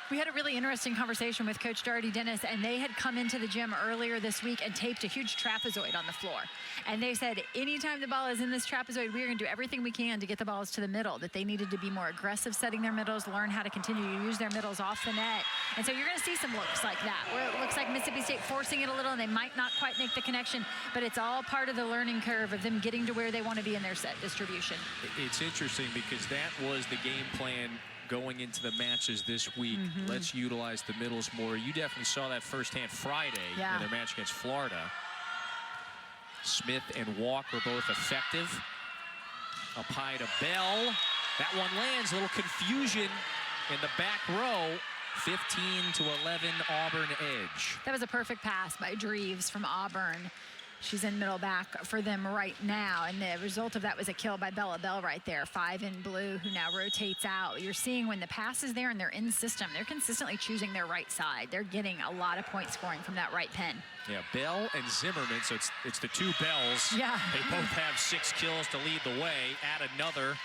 We had a really interesting conversation with Coach Doherty-Dennis, and they had come into the gym earlier this week and taped a huge trapezoid on the floor. And they said, anytime the ball is in this trapezoid, we're going to do everything we can to get the balls to the middle, that they needed to be more aggressive setting their middles, learn how to continue to use their middles off the net. And so you're going to see some looks like that, where it looks like Mississippi State forcing it a little, and they might not quite make the connection, but it's all part of the learning curve of them getting to where they want to be in their set distribution. It's interesting because that was the game plan going into the matches this week. Let's utilize the middles more. You definitely saw that firsthand Friday in their match against Florida. Smith and Walk were both effective. Up high to Bell. That one lands. A little confusion in the back row. 15-11 Auburn edge. That was a perfect pass by Dreves from Auburn. She's in middle back for them right now, and the result of that was a kill by Bella Bell right there. 5 in blue, who now rotates out. You're seeing when the pass is there and they're in system, they're consistently choosing their right side. They're getting a lot of point scoring from that right pin. Yeah, Bell and Zimmerman, so it's the two Bells. Yeah. They both have 6 kills to lead the way. Add another.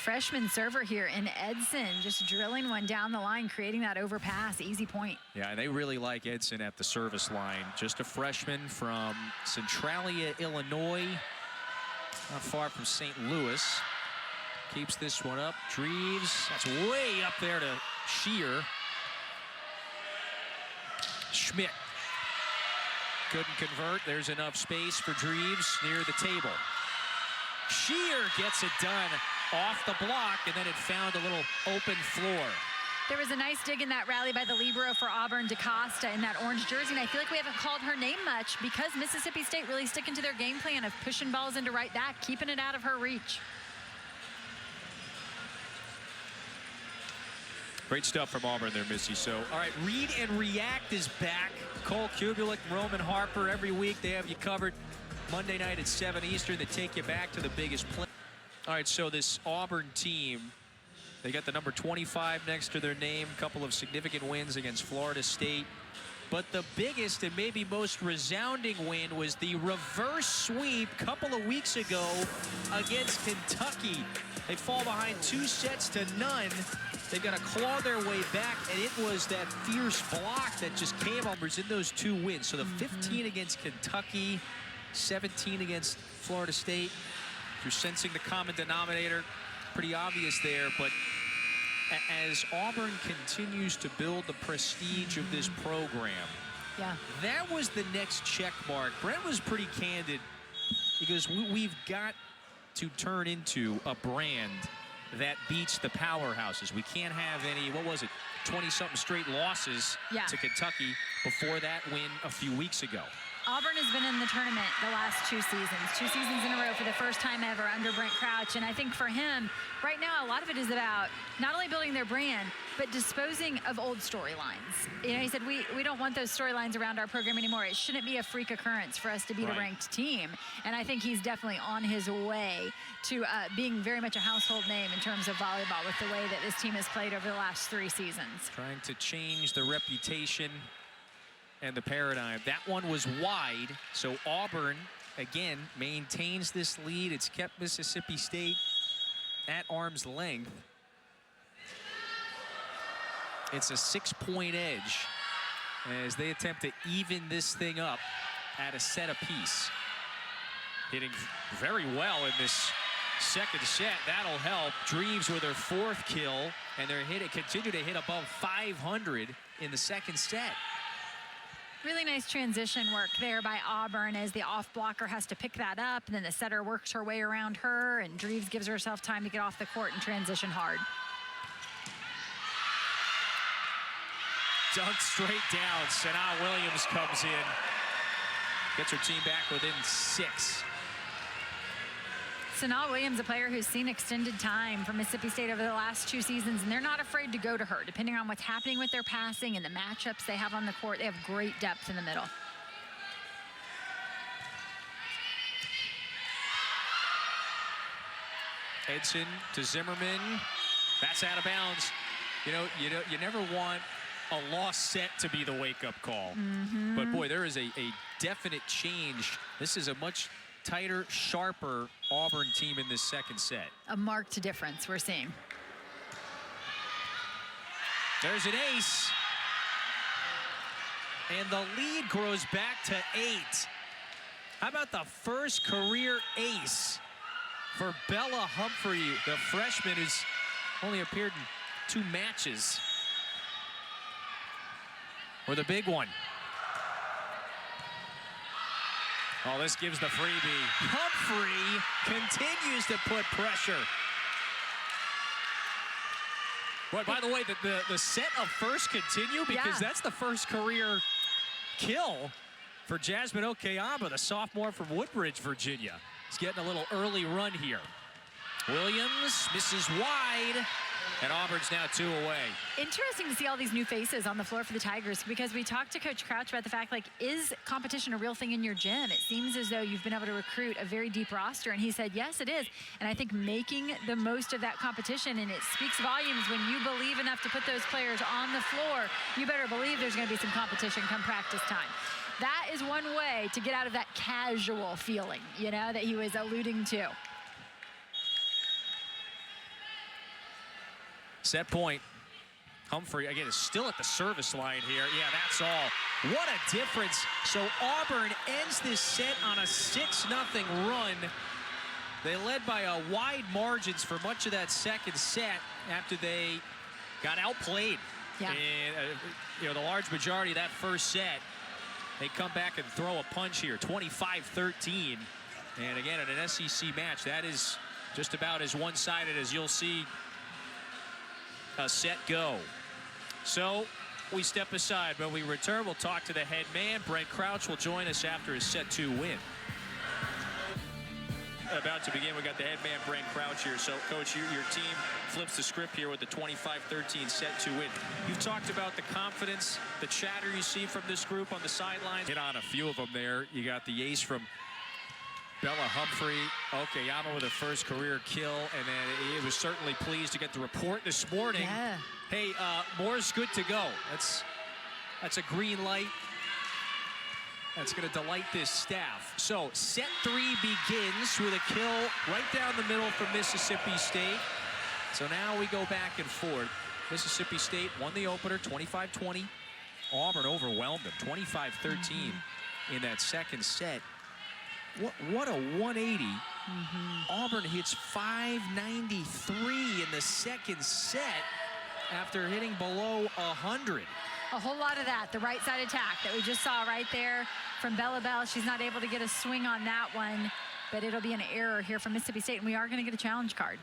Freshman server here in Edson, just drilling one down the line, creating that overpass, easy point. Yeah, and they really like Edson at the service line. Just a freshman from Centralia, Illinois, not far from St. Louis. Keeps this one up. Dreves, that's way up there to Shear. Schmidt couldn't convert. There's enough space for Dreves near the table. Shear gets it done off the block, and then it found a little open floor. There was a nice dig in that rally by the libero for Auburn, DaCosta, in that orange jersey, and I feel like we haven't called her name much because Mississippi State really sticking to their game plan of pushing balls into right back, keeping it out of her reach. Great stuff from Auburn there, Missy. So, all right, Read and React is back. Cole Kubelik, Roman Harper, every week they have you covered. Monday night at 7 Eastern, they take you back to the biggest play. All right, so this Auburn team, they got the number 25 next to their name, a couple of significant wins against Florida State. But the biggest and maybe most resounding win was the reverse sweep a couple of weeks ago against Kentucky. They fall behind 2-0. They've got to claw their way back, and it was that fierce block that just came over in those 2 wins. So the 15 against Kentucky, 17 against Florida State. You're sensing the common denominator, pretty obvious there, but as Auburn continues to build the prestige of this program, that was the next check mark. Brent was pretty candid. He goes, we've got to turn into a brand that beats the powerhouses. We can't have any, 20-something straight losses to Kentucky before that win a few weeks ago. Auburn has been in the tournament the last 2 seasons. 2 seasons in a row for the first time ever under Brent Crouch. And I think for him, right now, a lot of it is about not only building their brand, but disposing of old storylines. You know, he said, we don't want those storylines around our program anymore. It shouldn't be a freak occurrence for us to beat a ranked team. And I think he's definitely on his way to being very much a household name in terms of volleyball with the way that this team has played over the last 3 seasons. Trying to change the reputation and the paradigm. That one was wide, so Auburn, again, maintains this lead. It's kept Mississippi State at arm's length. It's a 6-point edge as they attempt to even this thing up at a set apiece. Hitting very well in this second set. That'll help. Dreves with her 4th kill, and they're continue to hit above 500 in the second set. Really nice transition work there by Auburn as the off blocker has to pick that up, and then the setter works her way around her, and Dreves gives herself time to get off the court and transition hard. Dunked straight down. Sanaa Williams comes in. Gets her team back within 6. Sanaa Williams, a player who's seen extended time from Mississippi State over the last 2 seasons, and they're not afraid to go to her. Depending on what's happening with their passing and the matchups they have on the court, they have great depth in the middle. Edson to Zimmerman. That's out of bounds. You know, you never want a lost set to be the wake-up call. But boy, there is a definite change. This is a much tighter, sharper Auburn team in this second set. A marked difference we're seeing. There's an ace. And the lead grows back to 8. How about the first career ace for Bella Humphrey, the freshman who's only appeared in 2 matches. Or the big one. Oh, this gives the freebie. Humphrey continues to put pressure. But by the way, the set of first continue because that's the first career kill for Jasmine Okeyama, the sophomore from Woodbridge, Virginia. He's getting a little early run here. Williams misses wide. And Auburn's now 2 away. Interesting to see all these new faces on the floor for the Tigers, because we talked to Coach Crouch about the fact, like, is competition a real thing in your gym? It seems as though you've been able to recruit a very deep roster, and he said, yes, it is. And I think making the most of that competition, and it speaks volumes when you believe enough to put those players on the floor, you better believe there's going to be some competition come practice time. That is one way to get out of that casual feeling, you know, that he was alluding to. Set point. Humphrey, again, is still at the service line here. Yeah, that's all. What a difference. So Auburn ends this set on a 6-0 run. They led by a wide margins for much of that second set after they got outplayed. Yeah. And, you know, the large majority of that first set, they come back and throw a punch here, 25-13. And again, in an SEC match, that is just about as one-sided as you'll see a set go. So we step aside. When we return, we'll talk to the head man. Brent Crouch will join us after his set 2 win. About to begin, we got the head man, Brent Crouch here. So, Coach, your team flips the script here with the 25-13 set 2 win. You've talked about the confidence, the chatter you see from this group on the sidelines. Hit on a few of them there. You got the ace from Bella Humphrey, Okeyama with a first career kill, and then he was certainly pleased to get the report this morning. Yeah. Hey, more's good to go. That's a green light. That's going to delight this staff. So set 3 begins with a kill right down the middle from Mississippi State. So now we go back and forth. Mississippi State won the opener 25-20. Auburn overwhelmed them 25-13 in that second set. What a 180. Auburn hits 593 in the second set after hitting below 100. A whole lot of that, the right side attack that we just saw right there from Bella Bell. She's not able to get a swing on that one, but it'll be an error here from Mississippi State, and we are going to get a challenge card.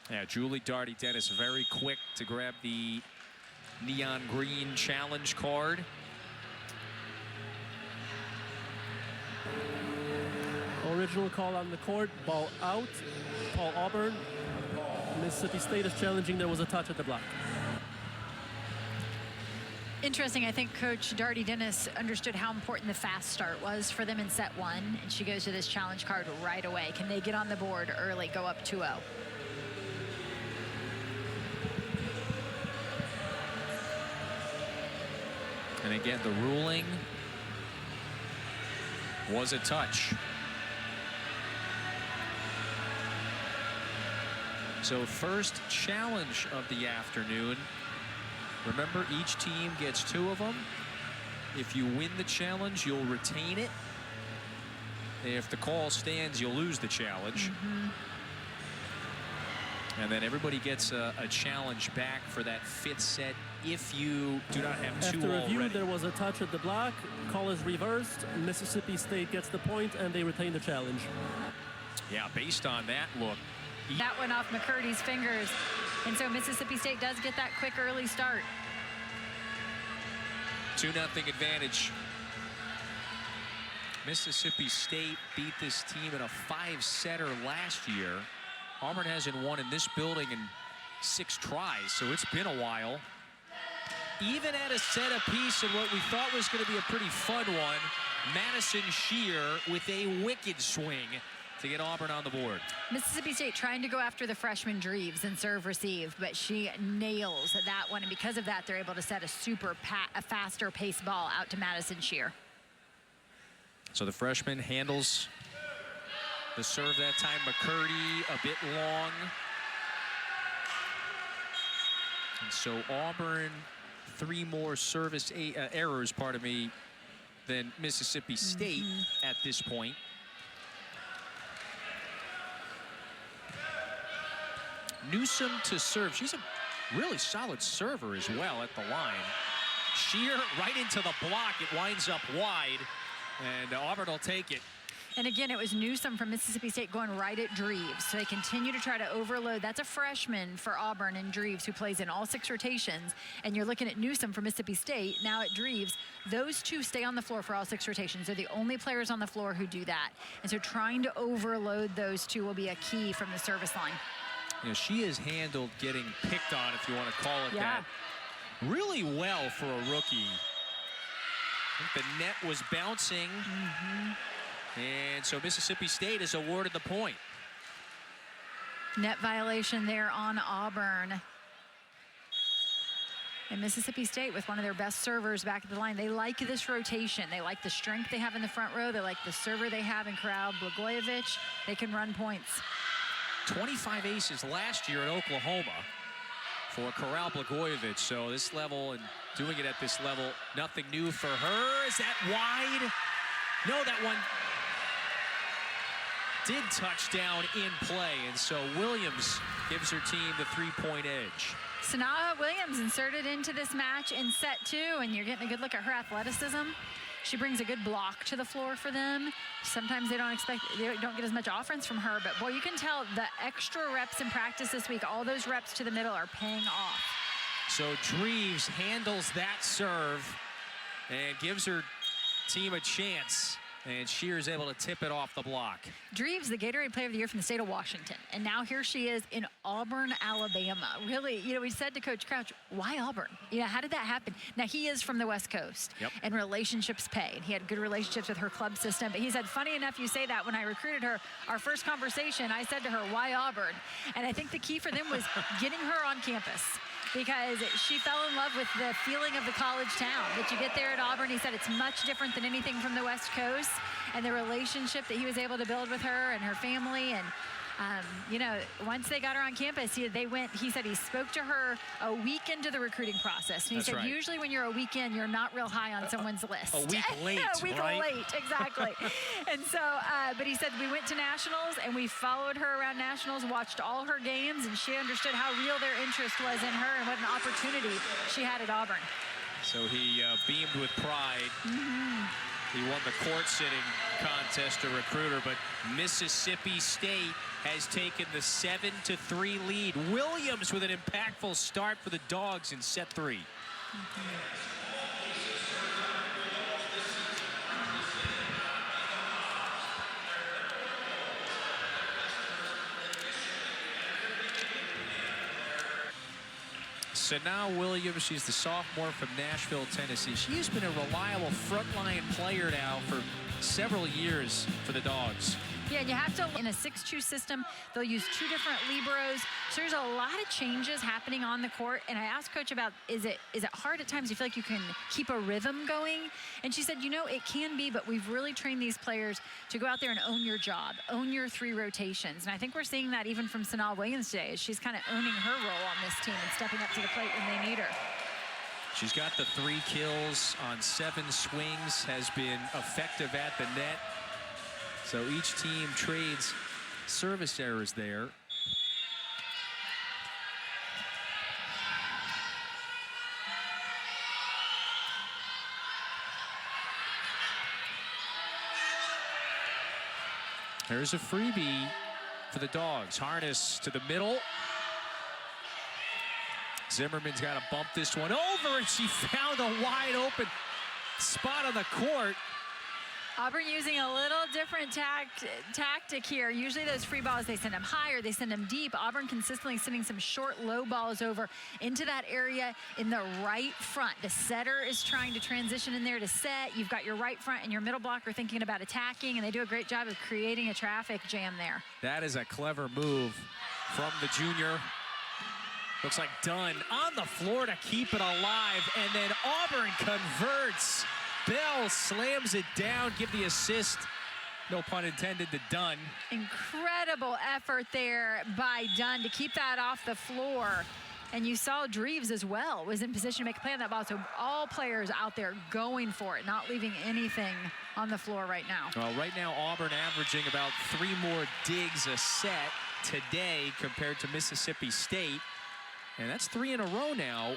Yeah, Julie Darty-Dennis very quick to grab the neon green challenge card. Original call on the court, ball out. Paul Auburn. Mississippi State is challenging. There was a touch at the block. Interesting, I think Coach Darty-Dennis understood how important the fast start was for them in set 1, and she goes to this challenge card right away. Can they get on the board early, go up 2-0? And again, the ruling was a touch. So first challenge of the afternoon. Remember, each team gets 2 of them. If you win the challenge, you'll retain it. If the call stands, you'll lose the challenge. And then everybody gets a challenge back for that 5th set if you do not have two After review, already. there was a touch at the block. Call is reversed. Mississippi State gets the point, and they retain the challenge. Yeah, based on that look. That went off McCurdy's fingers. And so Mississippi State does get that quick early start. 2-0 advantage. Mississippi State beat this team in a 5-setter last year. Auburn hasn't won in this building in 6 tries, so it's been a while. Even at a set apiece in what we thought was going to be a pretty fun one, Madison Shear with a wicked swing to get Auburn on the board. Mississippi State trying to go after the freshman Dreves and serve receive, but she nails that one, and because of that, they're able to set a faster pace ball out to Madison Shear. So the freshman handles the serve that time. McCurdy a bit long. And so Auburn 3 more service errors, pardon me, than Mississippi State at this point. Newsom to serve. She's a really solid server as well at the line. Shear right into the block. It winds up wide, and Auburn will take it. And again, it was Newsom from Mississippi State going right at Dreves. So they continue to try to overload. That's a freshman for Auburn and Dreves, who plays in all 6 rotations. And you're looking at Newsom from Mississippi State, now at Dreves. Those two stay on the floor for all 6 rotations. They're the only players on the floor who do that. And so trying to overload those two will be a key from the service line. You know, she has handled getting picked on, if you want to call it that, really well for a rookie. I think the net was bouncing. And so Mississippi State is awarded the point. Net violation there on Auburn. And Mississippi State with one of their best servers back at the line. They like this rotation. They like the strength they have in the front row. They like the server they have in Corral Blagojevich. They can run points. 25 aces last year at Oklahoma for Corral Blagojevich. So this level and doing it at this level, nothing new for her. Is that wide? No, that one did touch down in play. And so Williams gives her team the 3-point edge. Sanaha Williams inserted into this match in set 2, and you're getting a good look at her athleticism. She brings a good block to the floor for them. Sometimes they don't get as much offense from her, but boy, you can tell the extra reps in practice this week, all those reps to the middle are paying off. So Dreves handles that serve and gives her team a chance. And Shear is able to tip it off the block. Dreves, the Gatorade Player of the Year from the state of Washington. And now here she is in Auburn, Alabama. Really, you know, we said to Coach Crouch, why Auburn? You know, how did that happen? Now, he is from the West Coast. Yep. And relationships pay. And he had good relationships with her club system. But he said, funny enough, you say that. When I recruited her, our first conversation, I said to her, why Auburn? And I think the key for them was getting her on campus, because she fell in love with the feeling of the college town that you get there at Auburn. He said it's much different than anything from the West Coast, and the relationship that he was able to build with her and her family. And you know, once they got her on campus, he said he spoke to her a week into the recruiting process. And he said, usually when you're a week in, you're not real high on someone's list. A week late, a week late, exactly. And so, but he said, we went to nationals and we followed her around nationals, watched all her games, and she understood how real their interest was in her and what an opportunity she had at Auburn. So he beamed with pride. He won the court-sitting contest to recruit her, but Mississippi State has taken the 7-3 lead. Williams with an impactful start for the Dogs in set 3. Sanaa Williams, she's the sophomore from Nashville, Tennessee. She's been a reliable frontline player now for several years for the Dogs. Yeah, and you have to, in a 6-2 system, they'll use 2 different liberos. So there's a lot of changes happening on the court. And I asked Coach about, is it hard at times? You feel like you can keep a rhythm going? And she said, you know, it can be, but we've really trained these players to go out there and own your job, own your 3 rotations. And I think we're seeing that even from Sanaa Williams today, as she's kind of owning her role on this team and stepping up to the plate when they need her. She's got the 3 kills on 7 swings, has been effective at the net. So each team trades service errors there. There's a freebie for the Dogs. Harness to the middle. Zimmerman's got to bump this one over, and she found a wide open spot on the court. Auburn using a little different tactic here. Usually those free balls, they send them higher, they send them deep. Auburn consistently sending some short, low balls over into that area in the right front. The setter is trying to transition in there to set. You've got your right front and your middle blocker thinking about attacking, and they do a great job of creating a traffic jam there. That is a clever move from the junior. Looks like Dunn on the floor to keep it alive, and then Auburn converts. Bell slams it down, give the assist, no pun intended, to Dunn. Incredible effort there by Dunn to keep that off the floor. And you saw Dreves as well was in position to make a play on that ball. So all players out there going for it, not leaving anything on the floor right now. Well, right now Auburn averaging about 3 more digs a set today compared to Mississippi State. And that's 3 in a row now.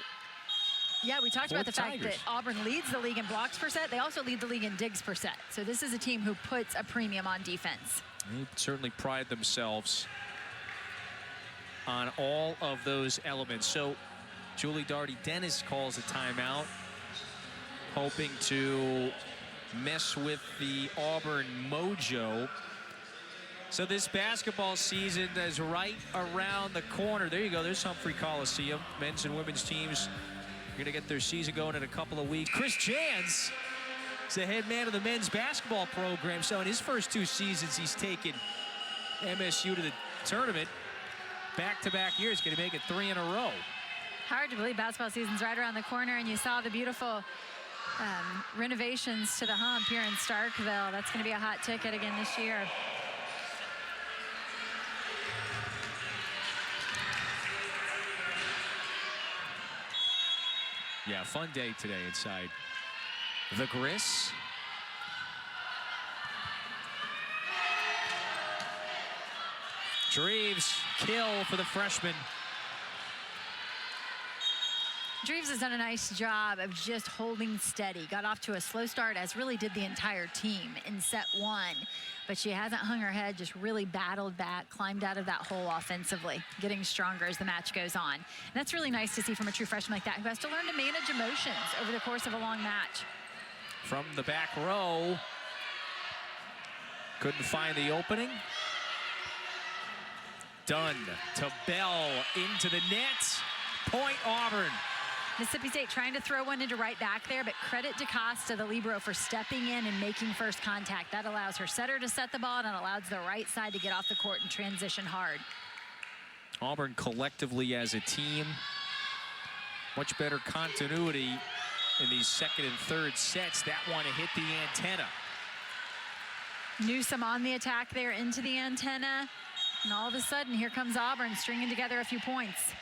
Yeah, we talked about the fact Tigers. that Auburn leads the league in blocks per set. They also lead the league in digs per set. So this is a team who puts a premium on defense. They certainly pride themselves on all of those elements. So Julie Darty-Dennis calls a timeout, hoping to mess with the Auburn mojo. So this basketball season is right around the corner. There you go. There's Humphrey Coliseum. Men's and women's teams are going to get their season going in a couple of weeks. Chris Jans is the head man of the men's basketball program. So in his first 2 seasons, he's taken MSU to the tournament. Back-to-back years, going to make it 3 in a row. Hard to believe basketball season's right around the corner, and you saw the beautiful renovations to the hump here in Starkville. That's going to be a hot ticket again this year. Yeah, fun day today inside the Gris. Dreves, kill for the freshman. Dreves has done a nice job of just holding steady. Got off to a slow start, as really did the entire team in set 1. But she hasn't hung her head, just really battled back, climbed out of that hole offensively, getting stronger as the match goes on. And that's really nice to see from a true freshman like that, who has to learn to manage emotions over the course of a long match. From the back row, couldn't find the opening. Dunn to Bell, into the net. Point Auburn. Mississippi State trying to throw one into right back there, but credit DaCosta, the libero, for stepping in and making first contact. That allows her setter to set the ball and allows the right side to get off the court and transition hard. Auburn collectively as a team, much better continuity in these second and third sets. That one hit the antenna. Newsome on the attack there into the antenna. And all of a sudden, here comes Auburn stringing together a few points.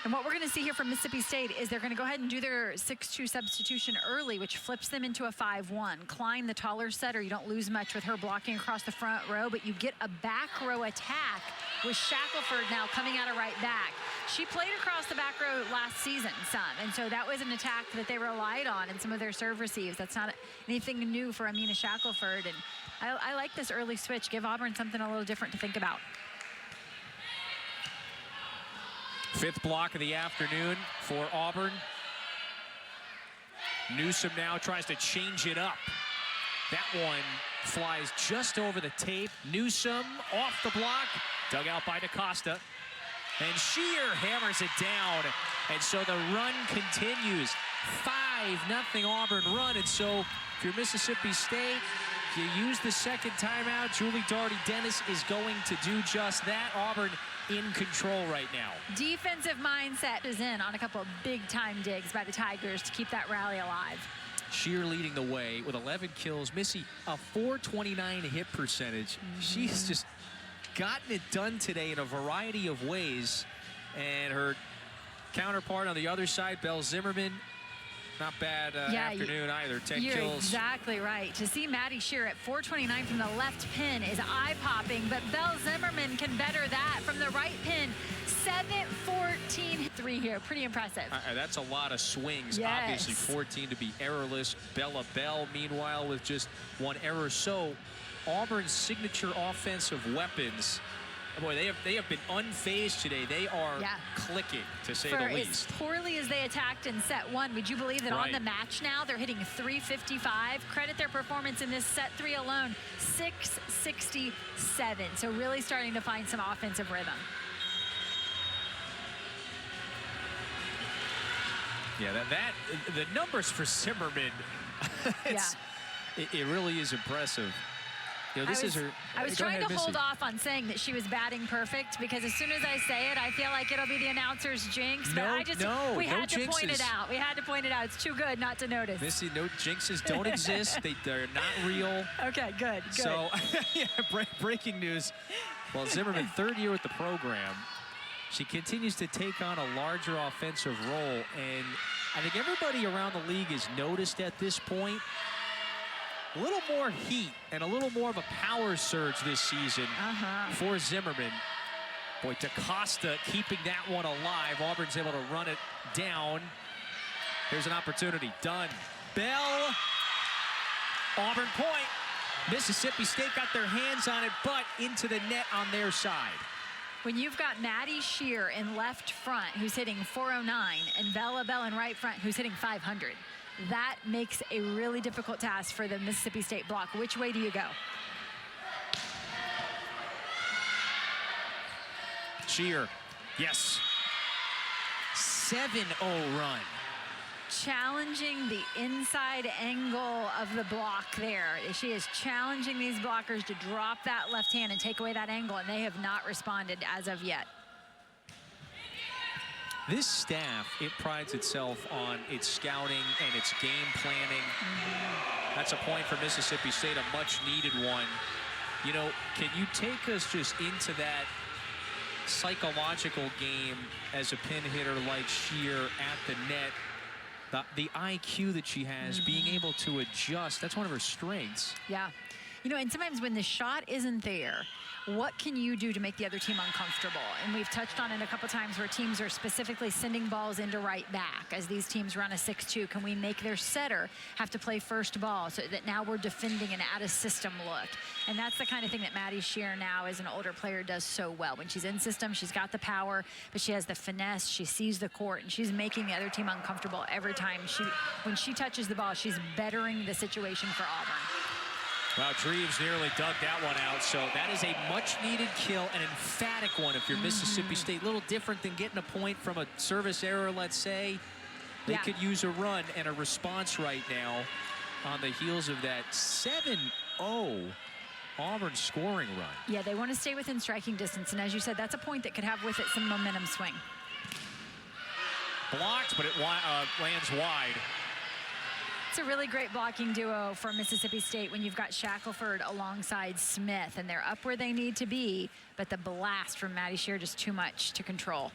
And what we're going to see here from Mississippi State is they're going to go ahead and do their 6-2 substitution early, which flips them into a 5-1. Klein, the taller setter, you don't lose much with her blocking across the front row, but you get a back row attack with Shackelford now coming out of right back. She played across the back row last season some, and so that was an attack that they relied on in some of their serve receives. That's not anything new for Amina Shackelford, and I like this early switch. Give Auburn something a little different to think about. 5th block of the afternoon for Auburn. Newsome now tries to change it up. That one flies just over the tape. Newsome off the block, dug out by DaCosta. And Shear hammers it down. And so the run continues. 5-0 Auburn run. And so if you're Mississippi State, you use the second timeout. Julie Darty-Dennis is going to do just that. Auburn in control right now. Defensive mindset is in on a couple of big-time digs by the Tigers to keep that rally alive. Shear leading the way with 11 kills. Missy, a .429 hit percentage. She's just gotten it done today in a variety of ways. And her counterpart on the other side, Belle Zimmerman, not bad afternoon either. 10 You're kills. Exactly right. To see Maddie Shear at .429 from the left pin is eye-popping, but Belle Zimmerman can better that from the right pin. 7-14-3 here. Pretty impressive. That's a lot of swings. Yes. Obviously, 14 to be errorless. Bella Bell, meanwhile, with just one error. So Auburn's signature offensive weapons, boy, they have been unfazed today. They are clicking, to say the least. As poorly as they attacked in set one, would you believe that on the match now they're hitting 355? Credit their performance in this set 3 alone, 667. So really starting to find some offensive rhythm. Yeah, the numbers for Zimmerman, it really is impressive. You know, I was trying to hold off on saying that she was batting perfect, because as soon as I say it, I feel like it'll be the announcer's jinx. But we had to point it out. We had to point it out. It's too good not to notice. Missy, no jinxes don't exist. They're not real. Okay, good. So, breaking news. Well, Zimmerman, 3rd year with the program. She continues to take on a larger offensive role, and I think everybody around the league has noticed at this point a little more heat and a little more of a power surge this season for Zimmerman. Boy, DaCosta keeping that one alive. Auburn's able to run it down. Here's an opportunity. Done. Bell. Auburn point. Mississippi State got their hands on it, but into the net on their side. When you've got Maddie Shear in left front, who's hitting 409, and Bella Bell in right front, who's hitting 500, that makes a really difficult task for the Mississippi State block. Which way do you go? Shear, yes. 7-0 run. Challenging the inside angle of the block there. She is challenging these blockers to drop that left hand and take away that angle, and they have not responded as of yet. This staff, it prides itself on its scouting and its game planning. That's a point for Mississippi State, a much-needed one. You know, can you take us just into that psychological game as a pin hitter like Shear at the net? The IQ that she has, being able to adjust, that's one of her strengths. Yeah. You know, and sometimes when the shot isn't there, what can you do to make the other team uncomfortable? And we've touched on it a couple times where teams are specifically sending balls into right back. As these teams run a 6-2, can we make their setter have to play first ball so that now we're defending an out-of-system look? And that's the kind of thing that Maddie Shear now, as an older player, does so well. When she's in system, she's got the power, but she has the finesse, she sees the court, and she's making the other team uncomfortable every time. When she touches the ball, she's bettering the situation for Auburn. Well, Dreves nearly dug that one out, so that is a much-needed kill, an emphatic one if you're Mississippi State. A little different than getting a point from a service error, let's say. They could use a run and a response right now on the heels of that 7-0 Auburn scoring run. Yeah, they want to stay within striking distance, and as you said, that's a point that could have with it some momentum swing. Blocked, but it lands wide. It's a really great blocking duo for Mississippi State when you've got Shackelford alongside Smith, and they're up where they need to be, but the blast from Maddie Shear just too much to control.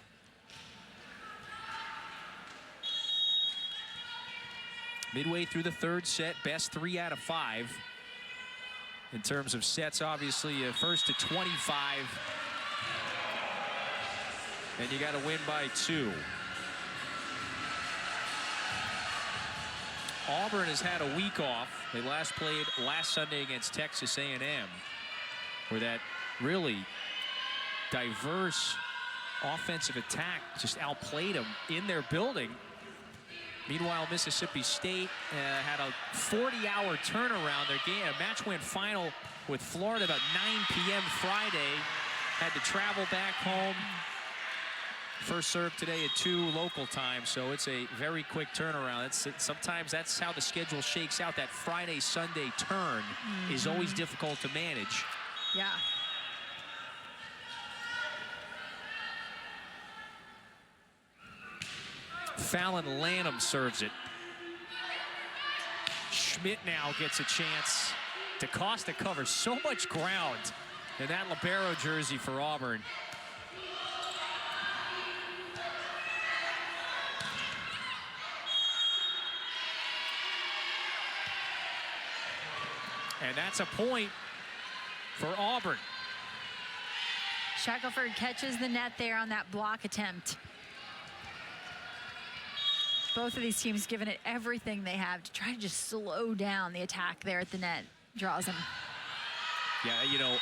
Midway through the 3rd set, best 3 out of 5. In terms of sets, obviously, first to 25. And you got to win by 2. Auburn has had a week off. They last played last Sunday against Texas A&M, where that really diverse offensive attack just outplayed them in their building. Meanwhile, Mississippi State had a 40-hour turnaround. Their game, a match-win final with Florida about 9 p.m. Friday. Had to travel back home. First serve today at 2 local time, so it's a very quick turnaround. Sometimes that's how the schedule shakes out. That Friday-Sunday turn is always difficult to manage. Yeah. Fallon Lanham serves it. Schmidt now gets a chance. DaCosta covers so much ground in that libero jersey for Auburn. And that's a point for Auburn. Shackelford catches the net there on that block attempt. Both of these teams giving it everything they have to try to just slow down the attack there at the net. Draws him. Yeah, you know,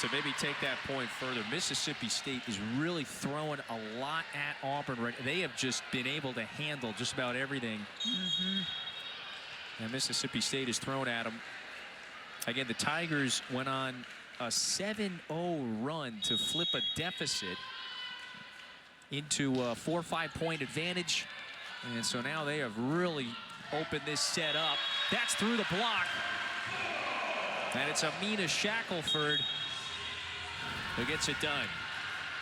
to maybe take that point further, Mississippi State is really throwing a lot at Auburn. Right, they have just been able to handle just about everything. And Mississippi State is thrown at them. Again, the Tigers went on a 7-0 run to flip a deficit into a 4 or 5 point advantage. And so now they have really opened this set up. That's through the block. And it's Amina Shackelford who gets it done.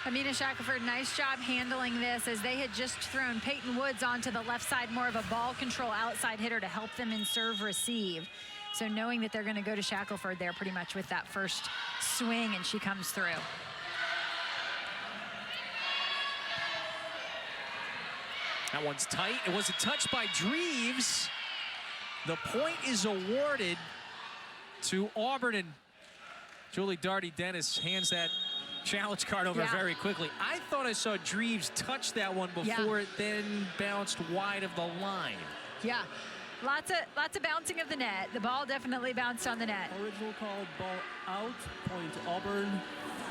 Amina Shackelford, nice job handling this as they had just thrown Peyton Woods onto the left side, more of a ball control outside hitter to help them in serve receive. So knowing that they're going to go to Shackelford there pretty much with that first swing, and she comes through. That one's tight. It was a touch by Dreves. The point is awarded to Auburn, and Julie Darty-Dennis hands that challenge card over very quickly. I thought I saw Dreves touch that one before it then bounced wide of the line. Yeah, lots of bouncing of the net. The ball definitely bounced on the net. Original call, ball out, point Auburn.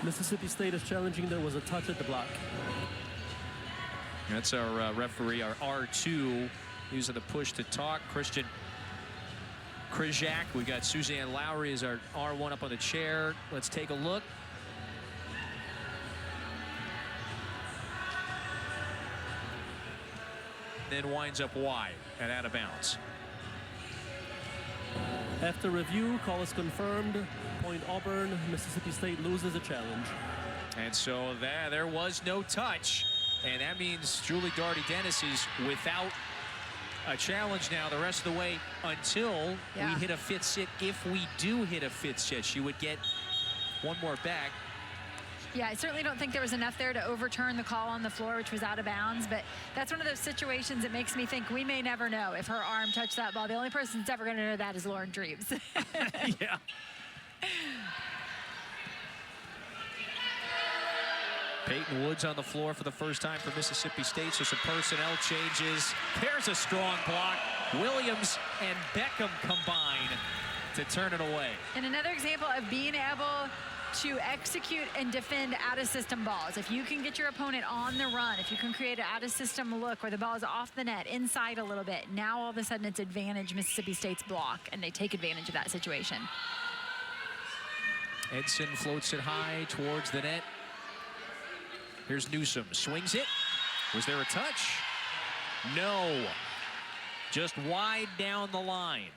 Mississippi State is challenging. There was a touch at the block. That's our referee, our R2, using the push to talk. Christian Krzyzak. We got Suzanne Lowry as our R1 up on the chair. Let's take a look. Then winds up wide and out of bounds. After review, call is confirmed. Point Auburn. Mississippi State loses a challenge. And so there was no touch. And that means Julie Darty-Dennis is without a challenge now the rest of the way until we hit a fifth set. If we do hit a fifth set, she would get one more back. Yeah, I certainly don't think there was enough there to overturn the call on the floor, which was out of bounds. But that's one of those situations that makes me think we may never know if her arm touched that ball. The only person that's ever going to know that is Lauren Dreves. Yeah. Peyton Woods on the floor for the first time for Mississippi State, so some personnel changes. There's a strong block. Williams and Beckham combine to turn it away. And another example of being able to execute and defend out-of-system balls. If you can get your opponent on the run, if you can create an out-of-system look where the ball is off the net, inside a little bit, now all of a sudden it's advantage Mississippi State's block, and they take advantage of that situation. Edson floats it high towards the net. Here's Newsom, swings it. Was there a touch? No. Just wide down the line.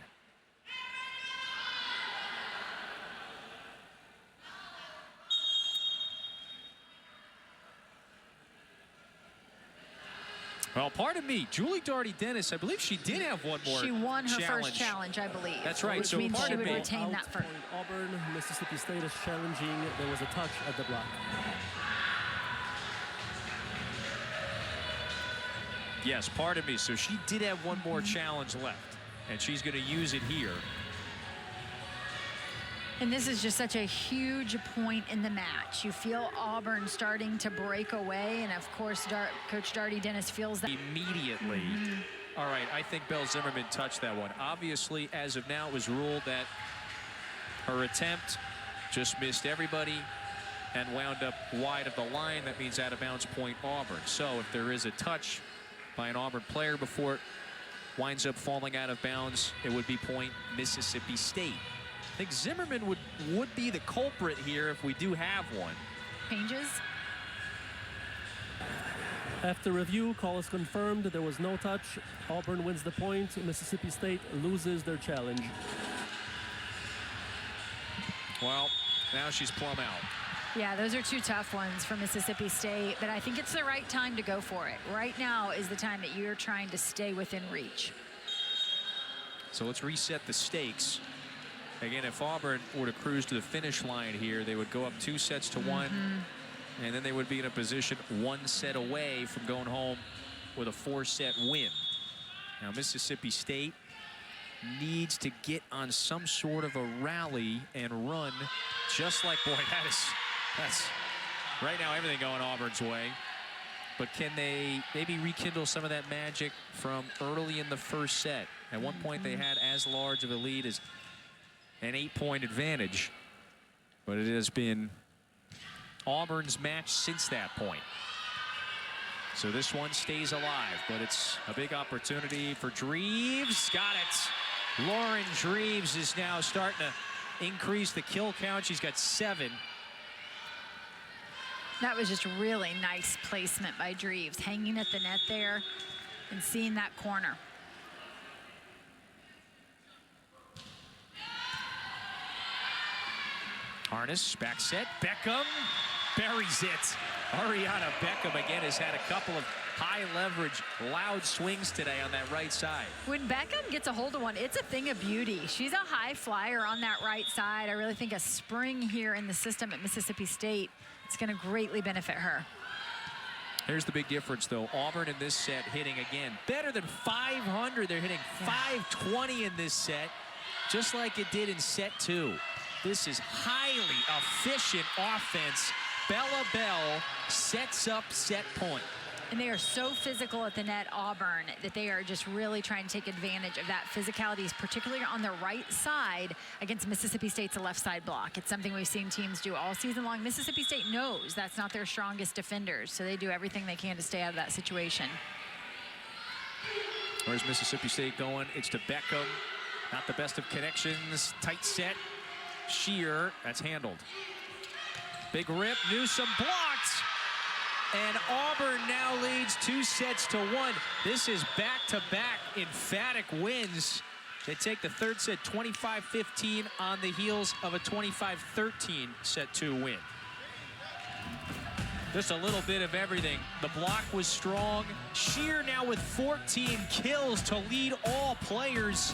Well, pardon me, Julie Darty-Dennis, I believe she did have one more. She won her challenge. first challenge, I believe. That's right. Which So means she pardon would me. retain that first. Point Auburn. Mississippi State is challenging. There was a touch at the block. Yes, pardon me. So she did have one more challenge left, and she's going to use it here. And this is just such a huge point in the match. You feel Auburn starting to break away, and of course, Coach Darty-Dennis feels that Immediately. All right, I think Belle Zimmerman touched that one. Obviously, as of now, it was ruled that her attempt just missed everybody and wound up wide of the line. That means out of bounds point Auburn. So if there is a touch by an Auburn player before it winds up falling out of bounds, it would be point Mississippi State. I think Zimmerman would be the culprit here if we do have one. changes. After review, call is confirmed. There was no touch. Auburn wins the point. Mississippi State loses their challenge. Well, now she's plumb out. Yeah, those are two tough ones for Mississippi State, but I think it's the right time to go for it. Right now is the time that you're trying to stay within reach. So let's reset the stakes. Again, if Auburn were to cruise to the finish line here, they would go up 2-1, and then they would be in a position 1 set away from going home with a 4-set win. Now, Mississippi State needs to get on some sort of a rally and run, just like, boy, that is That's right now everything going Auburn's way. But can they maybe rekindle some of that magic from early in the first set? At one point they had as large of a lead as an 8-point advantage. But it has been Auburn's match since that point. So this one stays alive, but it's a big opportunity for Dreves. Got it. Lauren Dreves is now starting to increase the kill count. She's got 7. That was just really nice placement by Dreves, hanging at the net there and seeing that corner. Harness, back set, Beckham buries it. Ariana Beckham again has had a couple of high leverage, loud swings today on that right side. When Beckham gets a hold of one, it's a thing of beauty. She's a high flyer on that right side. I really think a spring here in the system at Mississippi State, it's going to greatly benefit her. Here's the big difference, though. Auburn in this set hitting again better than 500. They're hitting 520 in this set, just like it did in set 2. This is highly efficient offense. Bella Bell sets up set point. And they are so physical at the net, Auburn, that they are just really trying to take advantage of that physicality, particularly on the right side against Mississippi State's left side block. It's something we've seen teams do all season long. Mississippi State knows that's not their strongest defenders, so they do everything they can to stay out of that situation. Where's Mississippi State going? It's to Beckham. Not the best of connections. Tight set. Shear. That's handled. Big rip. Newsom blocked. And Auburn now leads 2-1. This is back-to-back emphatic wins. They take the third set 25-15 on the heels of a 25-13 set 2 win. Just a little bit of everything. The block was strong. Shear now with 14 kills to lead all players.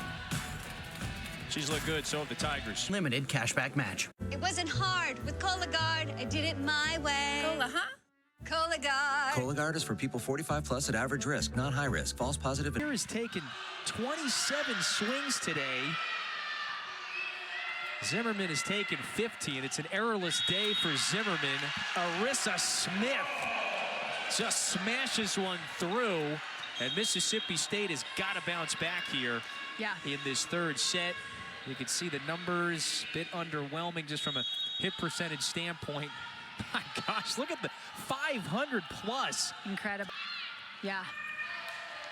She's looked good, so have the Tigers. Limited cashback match. It wasn't hard. With Cologuard, I did it my way. Cola, huh? Cologuard. Cologuard is for people 45 plus at average risk, not high risk. False positive. Shear has taken 27 swings today. Zimmerman has taken 15. It's an errorless day for Zimmerman. Arissa Smith just smashes one through. And Mississippi State has got to bounce back here in this third set. You can see the numbers, a bit underwhelming just from a hit percentage standpoint. My gosh, look at the 500 plus. Incredible. Yeah.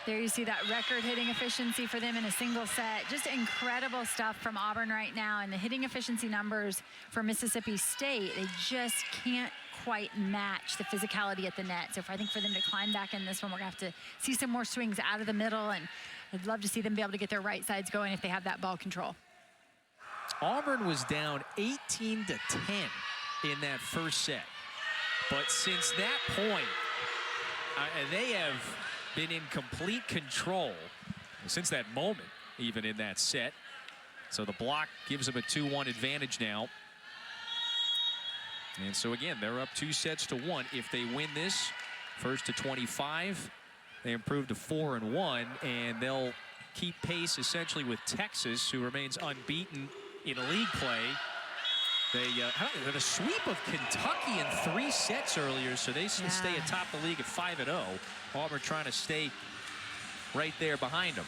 There you see that record hitting efficiency for them in a single set. Just incredible stuff from Auburn right now. And the hitting efficiency numbers for Mississippi State, they just can't quite match the physicality at the net. So I think for them to climb back in this one, we're going to have to see some more swings out of the middle. And I'd love to see them be able to get their right sides going if they have that ball control. Auburn was down 18-10 in that first set. But since that point, they have been in complete control since that moment, even in that set. So the block gives them a 2-1 advantage now. And so again, they're up 2-1. If they win this, first to 25, they improve to 4-1, and they'll keep pace essentially with Texas, who remains unbeaten in league play. They had a sweep of Kentucky in 3 sets earlier, so they stay atop the league at 5-0. Auburn trying to stay right there behind them.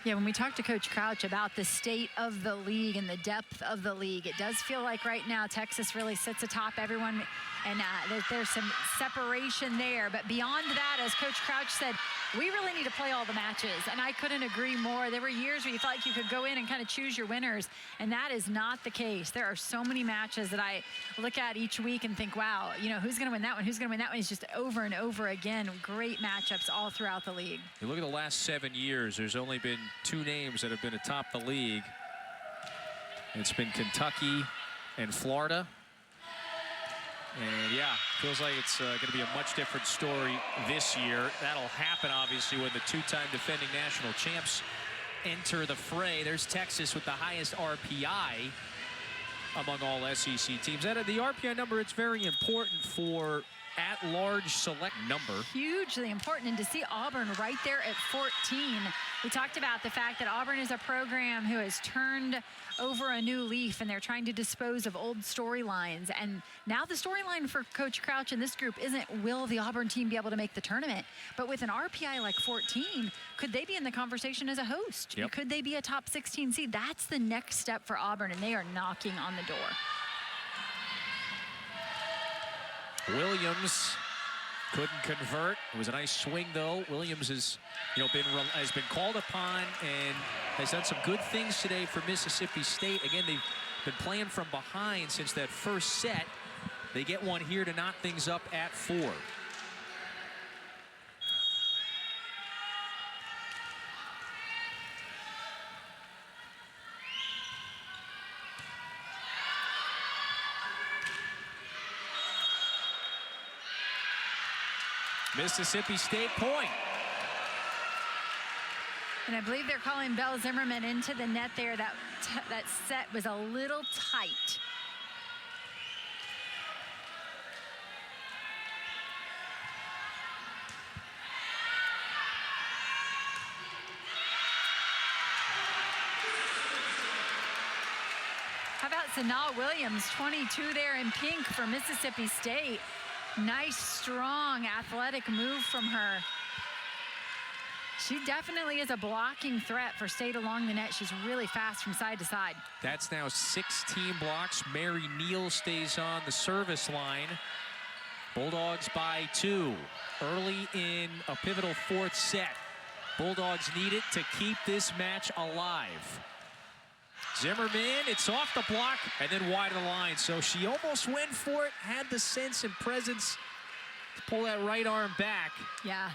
Yeah, when we talked to Coach Crouch about the state of the league and the depth of the league, it does feel like right now Texas really sits atop everyone, and there's some separation there. But beyond that, as Coach Crouch said, we really need to play all the matches, and I couldn't agree more. There were years where you felt like you could go in and kind of choose your winners, and that is not the case. There are so many matches that I look at each week and think, wow, you know, who's going to win that one? Who's going to win that one? It's just over and over again. Great matchups all throughout the league. You look at the last 7 years, there's only been 2 names that have been atop the league. It's been Kentucky and Florida. And yeah, feels like it's going to be a much different story this year. That'll happen, obviously, when the 2-time defending national champs enter the fray. There's Texas with the highest RPI among all SEC teams. That the RPI number, it's very important for at-large select number. Hugely important, and to see Auburn right there at 14. We talked about the fact that Auburn is a program who has turned over a new leaf, and they're trying to dispose of old storylines. And now the storyline for Coach Crouch and this group isn't, will the Auburn team be able to make the tournament? But with an RPI like 14, could they be in the conversation as a host? Yep. Could they be a top 16 seed? That's the next step for Auburn, and they are knocking on the door. Williams couldn't convert. It was a nice swing, though. Williams has, has been called upon and has done some good things today for Mississippi State. Again, they've been playing from behind since that first set. They get one here to knock things up at 4. Mississippi State point. And I believe they're calling Belle Zimmerman into the net there. That set was a little tight. How about Sanaa Williams, 22 there in pink for Mississippi State. Nice, strong, athletic move from her. She definitely is a blocking threat for State along the net. She's really fast from side to side. That's now 16 blocks. Mary Neal stays on the service line. Bulldogs by 2. Early in a pivotal 4th set. Bulldogs need it to keep this match alive. Zimmerman, it's off the block and then wide of the line. So she almost went for it, had the sense and presence to pull that right arm back. Yeah.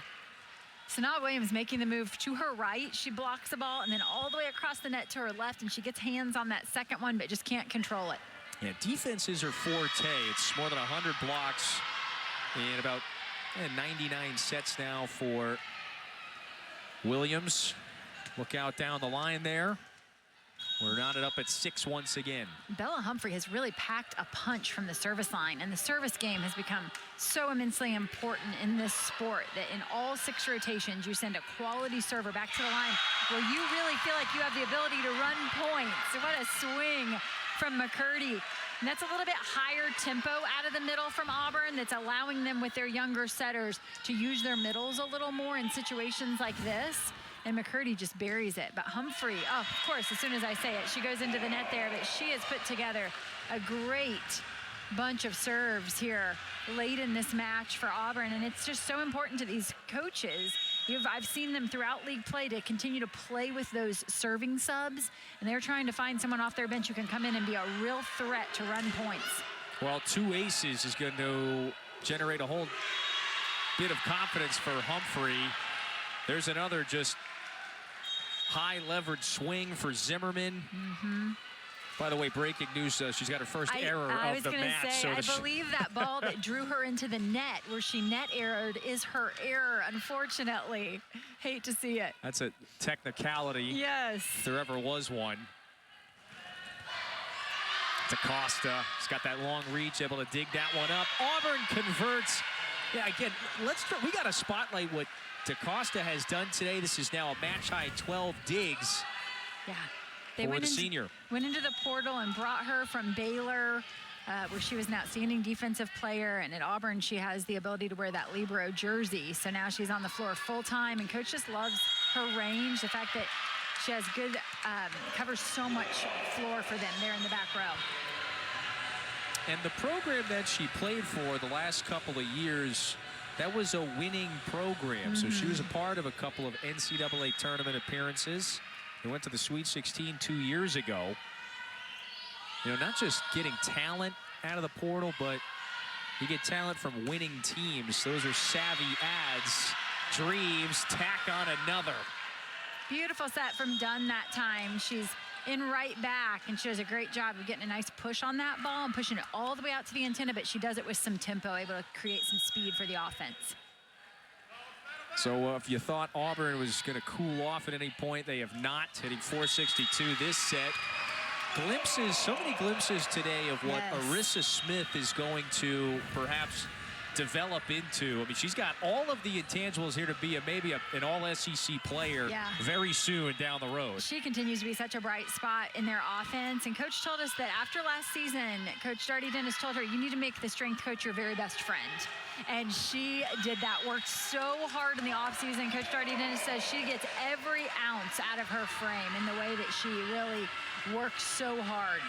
Sanaa Williams making the move to her right. She blocks the ball and then all the way across the net to her left, and she gets hands on that second one, but just can't control it. Yeah, defense is her forte. It's more than 100 blocks in about 99 sets now for Williams. Look out down the line there. We're knotted up at 6 once again. Bella Humphrey has really packed a punch from the service line, and the service game has become so immensely important in this sport that in all 6 rotations, you send a quality server back to the line where you really feel like you have the ability to run points. What a swing from McCurdy. And that's a little bit higher tempo out of the middle from Auburn that's allowing them with their younger setters to use their middles a little more in situations like this. And McCurdy just buries it. But Humphrey, oh, of course, as soon as I say it, she goes into the net there. But she has put together a great bunch of serves here late in this match for Auburn. And it's just so important to these coaches. I've seen them throughout league play to continue to play with those serving subs. And they're trying to find someone off their bench who can come in and be a real threat to run points. Well, 2 aces is going to generate a whole bit of confidence for Humphrey. There's another just high leverage swing for Zimmerman. By the way, breaking news, she's got her first error of the match. Say, I believe that ball that drew her into the net, where she net errored, is her error, unfortunately. Hate to see it. That's a technicality. Yes. If there ever was one. DaCosta, he's got that long reach, able to dig that one up. Auburn converts. Yeah, again, we got to spotlight what DaCosta has done today. This is now a match-high 12 digs. Yeah. They went into the portal and brought her from Baylor, where she was an outstanding defensive player. And at Auburn, she has the ability to wear that Libero jersey. So now she's on the floor full-time. And Coach just loves her range, the fact that she has good, covers so much floor for them there in the back row. And the program that she played for the last couple of years, that was a winning program. So she was a part of a couple of NCAA tournament appearances. They went to the Sweet 16 2 years ago. You know, not just getting talent out of the portal, but you get talent from winning teams. Those are savvy ads. Dreaves, tack on another. Beautiful set from Dunn that time. She's in right back, and she does a great job of getting a nice push on that ball and pushing it all the way out to the antenna, but she does it with some tempo, able to create some speed for the offense. So if you thought Auburn was going to cool off at any point, they have not, hitting 462 this set. Glimpses, so many glimpses today of what Arissa Smith is going to perhaps develop into. I mean, she's got all of the intangibles here to be maybe an all-SEC player very soon down the road. She continues to be such a bright spot in their offense. And Coach told us that after last season, Coach Darty Dennis told her, you need to make the strength coach your very best friend. And she did that, worked so hard in the offseason. Coach Darty Dennis says she gets every ounce out of her frame in the way that she really works so hard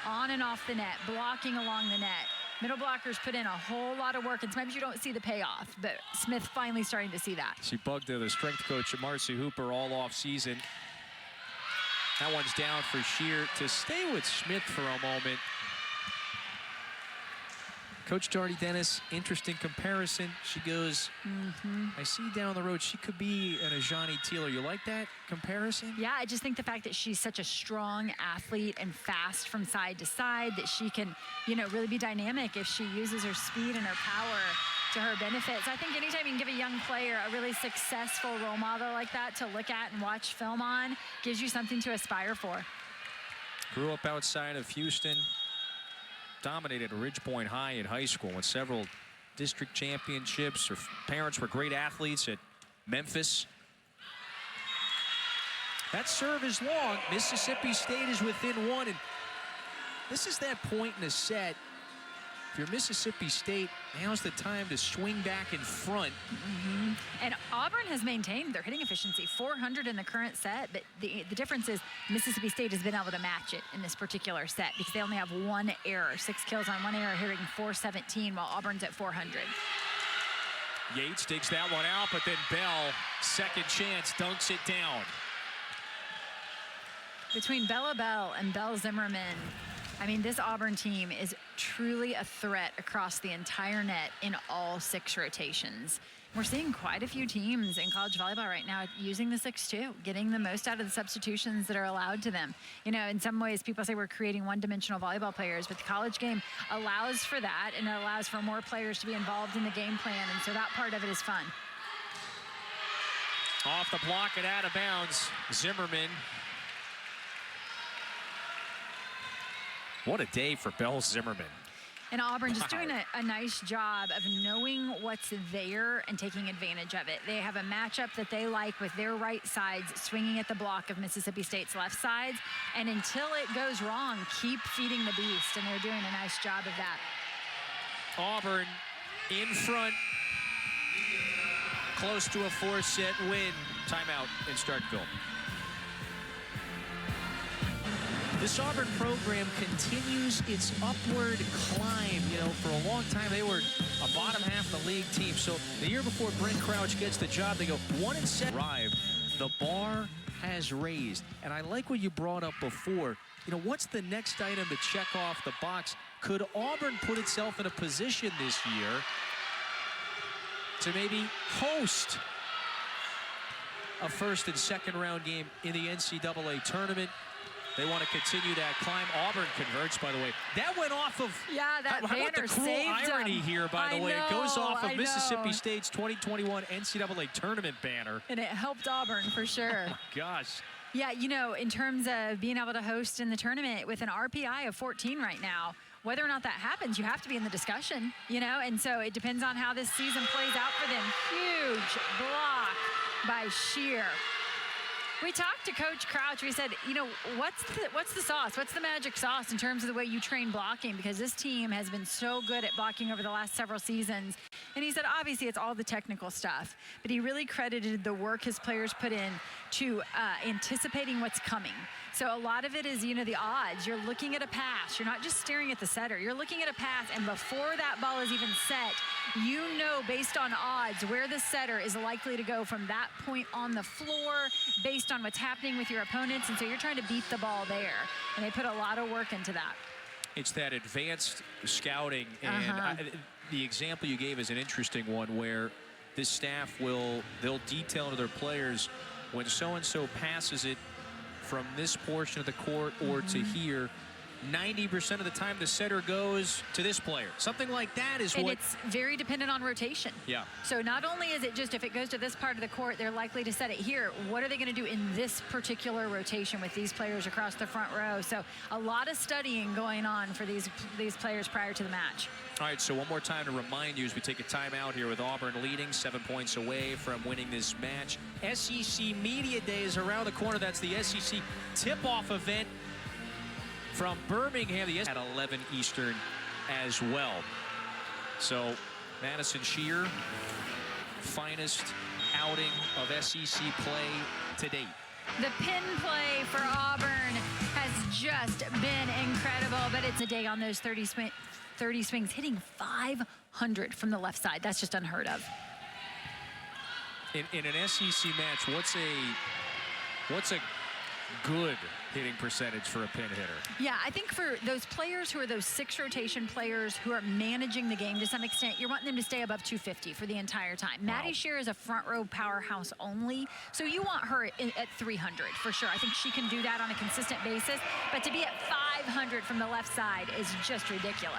on and off the net, blocking along the net. Middle blockers put in a whole lot of work, and sometimes you don't see the payoff, but Smith finally starting to see that. She bugged the strength coach, Marcy Hooper, all off season. That one's down for Shear. To stay with Smith for a moment, Coach Darty Dennis, interesting comparison. She goes, I see down the road she could be an Ajani Teeler. You like that comparison? Yeah, I just think the fact that she's such a strong athlete and fast from side to side, that she can, you know, really be dynamic if she uses her speed and her power to her benefit. So I think anytime you can give a young player a really successful role model like that to look at and watch film on, gives you something to aspire for. Grew up outside of Houston. Dominated Ridge Point High in high school, won several district championships. Her parents were great athletes at Memphis. That serve is long. Mississippi State is within one, and this is that point in the set. If you're Mississippi State, now's the time to swing back in front. And Auburn has maintained their hitting efficiency, 400 in the current set, but the difference is Mississippi State has been able to match it in this particular set because they only have one error, 6 kills on one error, hitting 417 while Auburn's at 400. Yates digs that one out, but then Bell, second chance, dunks it down. Between Bella Bell and Belle Zimmerman, I mean, this Auburn team is truly a threat across the entire net in all 6 rotations. We're seeing quite a few teams in college volleyball right now using the 6-2, getting the most out of the substitutions that are allowed to them. You know, in some ways, people say we're creating one-dimensional volleyball players, but the college game allows for that, and it allows for more players to be involved in the game plan, and so that part of it is fun. Off the block and out of bounds, Zimmerman. What a day for Belle Zimmerman. And Auburn just doing a nice job of knowing what's there and taking advantage of it. They have a matchup that they like with their right sides swinging at the block of Mississippi State's left sides. And until it goes wrong, keep feeding the beast. And they're doing a nice job of that. Auburn in front, close to a 4-set win. Timeout in Starkville. This Auburn program continues its upward climb. You know, for a long time, they were a bottom half of the league team. So the year before Brent Crouch gets the job, they go 1-7. Arrived. The bar has raised. And I like what you brought up before. You know, what's the next item to check off the box? Could Auburn put itself in a position this year to maybe host a first and second round game in the NCAA tournament? They want to continue that climb. Auburn converts, by the way. That went off of... Yeah, that how banner about the cruel saved irony them. here, by the way? It goes off of I Mississippi know. State's 2021 NCAA tournament banner. And it helped Auburn for sure. Oh, my gosh. Yeah, you know, in terms of being able to host in the tournament with an RPI of 14 right now, whether or not that happens, you have to be in the discussion, you know? And so it depends on how this season plays out for them. Huge block by Shear. We talked to Coach Crouch. We said, you know, what's the sauce? What's the magic sauce in terms of the way you train blocking? Because this team has been so good at blocking over the last several seasons. And he said, obviously, it's all the technical stuff. But he really credited the work his players put in to anticipating what's coming. So a lot of it is, you know, the odds. You're looking at a pass. You're not just staring at the setter. You're looking at a pass, and before that ball is even set, you know based on odds where the setter is likely to go from that point on the floor based on what's happening with your opponents. And so you're trying to beat the ball there. And they put a lot of work into that. It's that advanced scouting. And the example you gave is an interesting one where this staff they'll detail to their players when so-and-so passes it from this portion of the court or to here, 90% of the time the setter goes to this player. Something like that is and what... it's very dependent on rotation. Yeah. So not only is it just if it goes to this part of the court, they're likely to set it here. What are they going to do in this particular rotation with these players across the front row? So a lot of studying going on for these players prior to the match. All right, so one more time to remind you as we take a timeout here with Auburn leading 7 points away from winning this match. SEC Media Day is around the corner. That's the SEC tip-off event from Birmingham, the at 11 Eastern as well. So Madison Shear, finest outing of SEC play to date. The pin play for Auburn has just been incredible, but it's a day on those 30 swings, hitting 500 from the left side. That's just unheard of. In an SEC match, what's a good hitting percentage for a pin hitter? Yeah, I think for those players who are those 6 rotation players who are managing the game to some extent, you're wanting them to stay above 250 for the entire time. Wow. Maddie Shear is a front row powerhouse only, so you want her at 300 for sure. I think she can do that on a consistent basis, but to be at 500 from the left side is just ridiculous.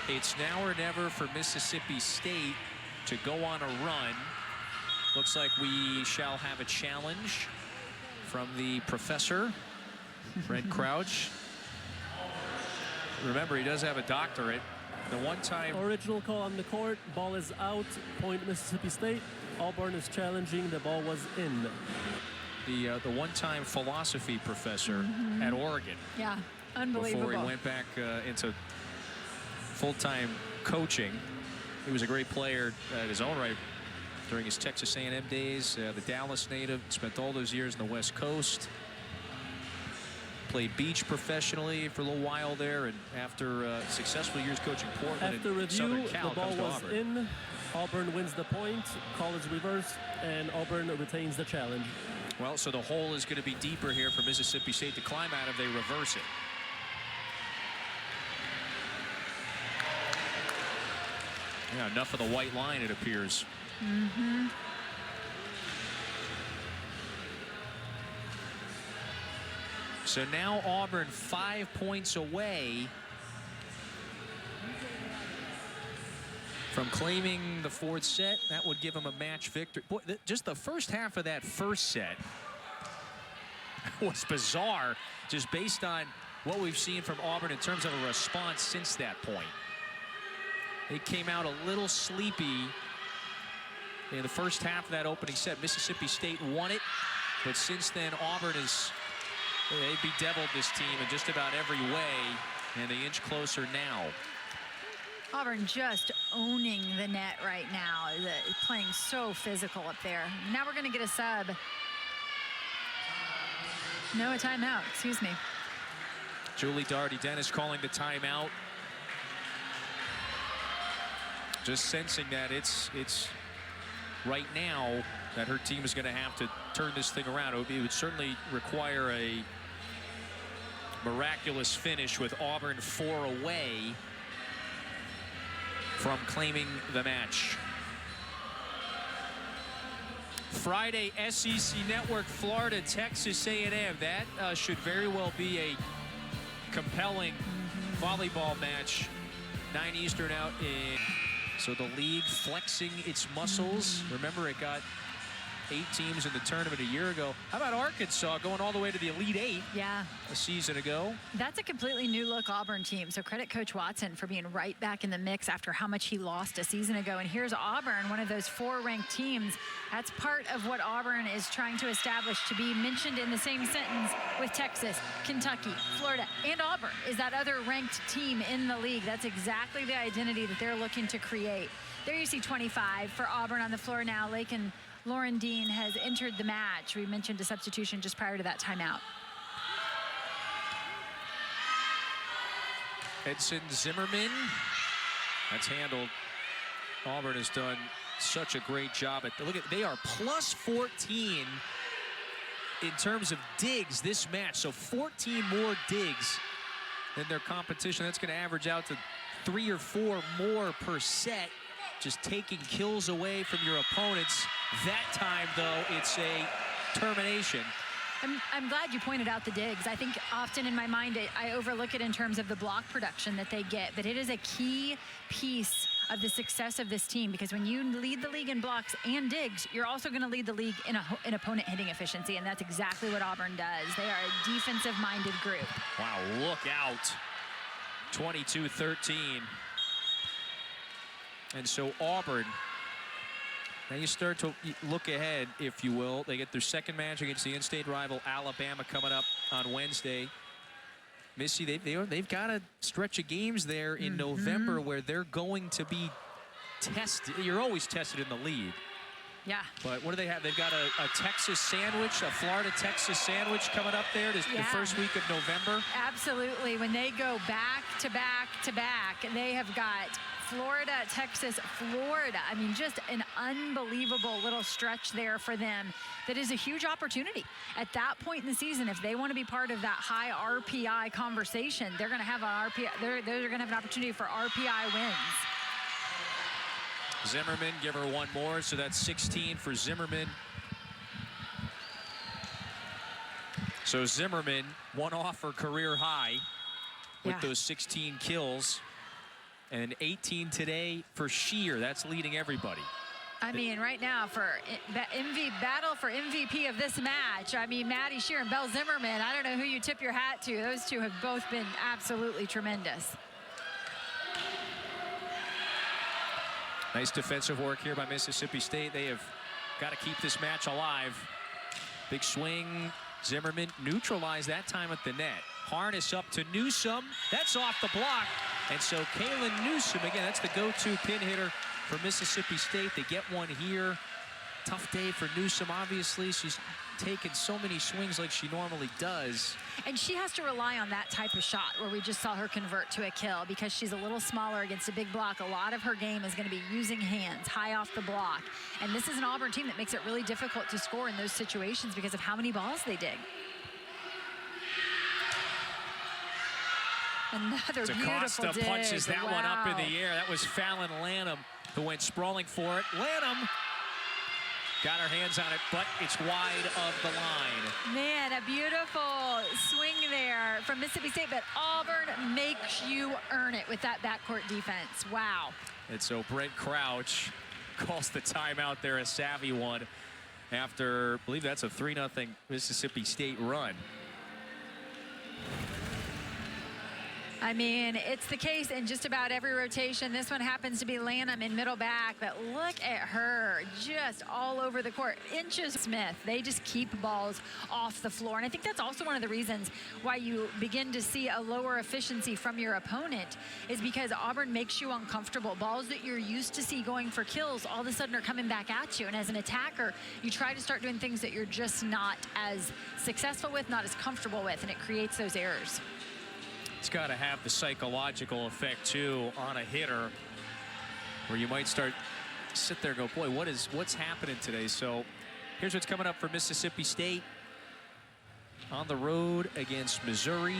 It's now or never for Mississippi State to go on a run. Looks like we shall have a challenge from the professor, Fred Crouch. Remember, he does have a doctorate. The one-time... Original call on the court. Ball is out. Point Mississippi State. Auburn is challenging. The ball was in. The one-time philosophy professor at Oregon. Yeah, unbelievable. Before he went back into full-time coaching. He was a great player at his own right during his Texas A&M days. The Dallas native, spent all those years in the West Coast. Played beach professionally for a little while there, and after successful years coaching Portland after and Southern review, Cal, the ball comes to was Auburn. in. Auburn wins the point. Call is reversed, and Auburn retains the challenge. Well, so the hole is going to be deeper here for Mississippi State to climb out if they reverse it. Yeah, enough of the white line, it appears. So now Auburn 5 points away from claiming the 4th set. That would give them a match victory. Boy, just the first half of that first set was bizarre, just based on what we've seen from Auburn in terms of a response since that point. They came out a little sleepy in the first half of that opening set. Mississippi State won it, but since then Auburn has they bedeviled this team in just about every way, and they inch closer now. Auburn just owning the net right now, playing so physical up there. Now we're going to get a sub. No, a timeout, excuse me. Julie Darty-Dennis calling the timeout. Just sensing that it's right now that her team is going to have to turn this thing around. It would certainly require a miraculous finish with Auburn 4 away from claiming the match. Friday, SEC Network, Florida, Texas A&M. That should very well be a compelling volleyball match. 9 Eastern out in. So the league flexing its muscles. Remember, it got 8 teams in the tournament a year ago. How about Arkansas going all the way to the Elite 8 a season ago? That's a completely new look Auburn team. So credit Coach Watson for being right back in the mix after how much he lost a season ago. And here's Auburn, one of those 4 ranked teams. That's part of what Auburn is trying to establish, to be mentioned in the same sentence with Texas, Kentucky, Florida, and Auburn is that other ranked team in the league. That's exactly the identity that they're looking to create. There you see 25 for Auburn on the floor now. Lake and Lauren Dean has entered the match. We mentioned a substitution just prior to that timeout. Edson Zimmerman. That's handled. Auburn has done such a great job at. Look at, they are plus 14 in terms of digs this match. So 14 more digs than their competition. That's going to average out to 3 or 4 more per set. Just taking kills away from your opponents. That time, though, it's a termination I'm glad you pointed out the digs. I think often in my mind, I overlook it in terms of the block production that they get, but it is a key piece of the success of this team, because when you lead the league in blocks and digs, you're also going to lead the league in opponent hitting efficiency, and that's exactly what Auburn does. They are a defensive-minded group. Wow, look out. 22-13. And so Auburn, now you start to look ahead, if you will. They get their second match against the in-state rival Alabama coming up on Wednesday. Missy, they've got a stretch of games there in November where they're going to be tested. You're always tested in the league. Yeah. But what do they have? They've got a Texas sandwich, a Florida-Texas sandwich coming up there the first week of November. Absolutely. When they go back to back to back, they have got Florida, Texas, Florida. I mean, just an unbelievable little stretch there for them. That is a huge opportunity. At that point in the season, if they want to be part of that high RPI conversation, they're going to have an RPI. They're going to have an opportunity for RPI wins. Zimmerman, give her one more, so that's 16 for Zimmerman. So Zimmerman, one off her career high with those 16 kills, and 18 today for Shear. That's leading everybody. I mean, right now for battle for MVP of this match, I mean, Maddie Shear and Belle Zimmerman, I don't know who you tip your hat to. Those two have both been absolutely tremendous. Nice defensive work here by Mississippi State. They have got to keep this match alive. Big swing. Zimmerman neutralized that time at the net. Harness up to Newsome. That's off the block. And so Kaylin Newsome, again, that's the go-to pin hitter for Mississippi State. They get one here. Tough day for Newsome, obviously. She's taken so many swings like she normally does. And she has to rely on that type of shot where we just saw her convert to a kill, because she's a little smaller against a big block. A lot of her game is going to be using hands high off the block. And this is an Auburn team that makes it really difficult to score in those situations because of how many balls they dig. Another beautiful dig. Punches that one up in the air. That was Fallon Lanham who went sprawling for it. Lanham got her hands on it, but it's wide of the line. Man, a beautiful swing there from Mississippi State, but Auburn makes you earn it with that backcourt defense. Wow. And so Brent Crouch calls the timeout there, a savvy one, after, I believe that's a 3-0 Mississippi State run. I mean, it's the case in just about every rotation. This one happens to be Lanham in middle back, but look at her just all over the court. Inches Smith, they just keep balls off the floor. And I think that's also one of the reasons why you begin to see a lower efficiency from your opponent, is because Auburn makes you uncomfortable. Balls that you're used to see going for kills all of a sudden are coming back at you. And as an attacker, you try to start doing things that you're just not as successful with, not as comfortable with, and it creates those errors. It's got to have the psychological effect too on a hitter, where you might sit there and go, boy, what's happening today? So here's what's coming up for Mississippi State on the road against Missouri.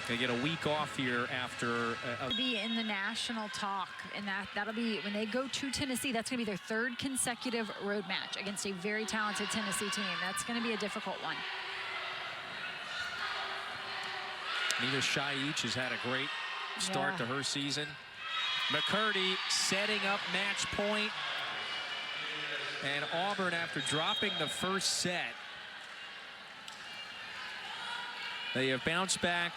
They get a week off here after be in the national talk, and that'll be when they go to Tennessee. That's going to be their third consecutive road match against a very talented Tennessee team. That's going to be a difficult one. Nita Shaich has had a great start to her season. McCurdy setting up match point. And Auburn, after dropping the first set, they have bounced back.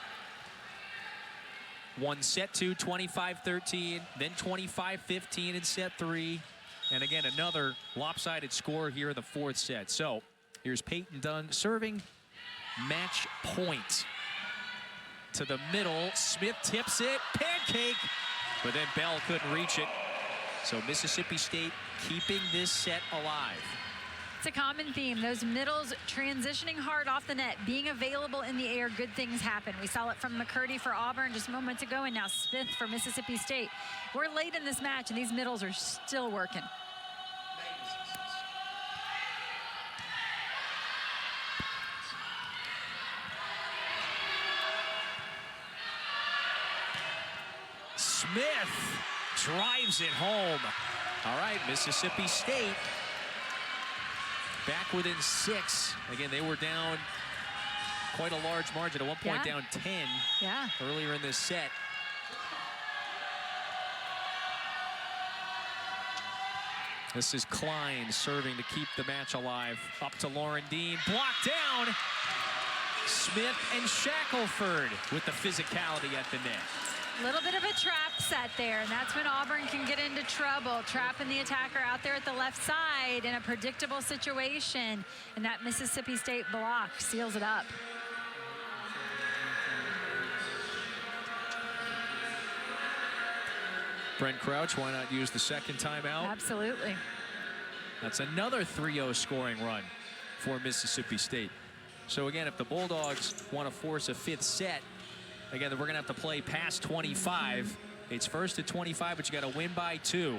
Won set 2, 25-13, then 25-15 in set 3. And again, another lopsided score here in the fourth set. So here's Peyton Dunn serving match point. To the middle, Smith tips it, pancake, but then Bell couldn't reach it. So Mississippi State keeping this set alive. It's a common theme. Those middles transitioning hard off the net, being available in the air, good things happen. We saw it from McCurdy for Auburn just moments ago, and now Smith for Mississippi State. We're late in this match, and these middles are still working. Smith drives it home. All right, Mississippi State back within 6. Again, they were down quite a large margin. At one point, down 10 earlier in this set. This is Klein serving to keep the match alive. Up to Lauren Dean. Blocked down. Smith and Shackelford with the physicality at the net. A little bit of a trap set there, and that's when Auburn can get into trouble, trapping the attacker out there at the left side in a predictable situation, and that Mississippi State block seals it up. Brent Crouch, why not use the second timeout? Absolutely. That's another 3-0 scoring run for Mississippi State. So again, if the Bulldogs want to force a 5th set, again, we're going to have to play past 25. It's first at 25, but you got to win by 2.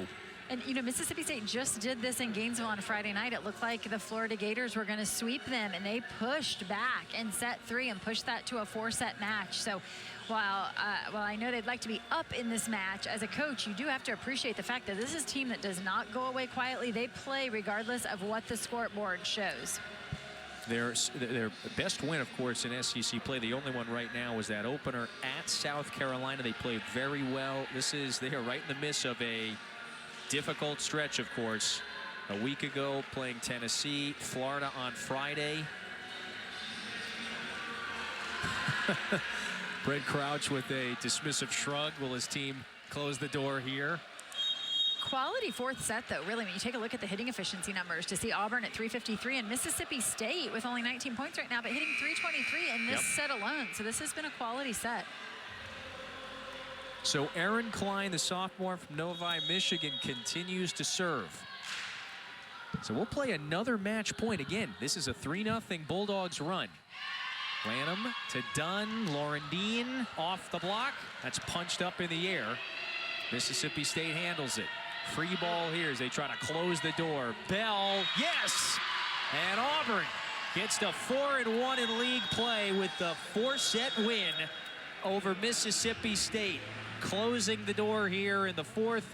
And, you know, Mississippi State just did this in Gainesville on Friday night. It looked like the Florida Gators were going to sweep them, and they pushed back in set 3 and pushed that to a 4-set match. So while I know they'd like to be up in this match, as a coach, you do have to appreciate the fact that this is a team that does not go away quietly. They play regardless of what the scoreboard shows. Their best win, of course, in SEC play, the only one right now, is that opener at South Carolina. They played very well. They are right in the midst of a difficult stretch, of course. A week ago, playing Tennessee, Florida on Friday. Brent Crouch with a dismissive shrug. Will his team close the door here? Quality 4th set, though, really, when you take a look at the hitting efficiency numbers, to see Auburn at 353 and Mississippi State with only 19 points right now, but hitting 323 in this set alone. So this has been a quality set. So Aaron Klein, the sophomore from Novi, Michigan, continues to serve. So we'll play another match point. Again, this is a 3-0 Bulldogs run. Lanham to Dunn. Lauren Dean off the block. That's punched up in the air. Mississippi State handles it. Free ball here as they try to close the door. Bell, yes! And Auburn gets to 4-1 in league play with the 4-set win over Mississippi State. Closing the door here in the 4th,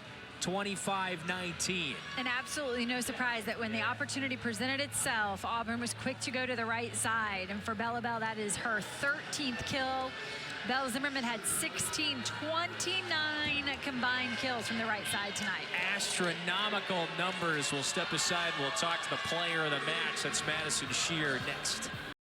25-19. And absolutely no surprise that when the opportunity presented itself, Auburn was quick to go to the right side. And for Bella Bell, that is her 13th kill. Belle Zimmerman had 29 combined kills from the right side tonight. Astronomical numbers. We'll step aside and we'll talk to the player of the match. That's Madison Shear next.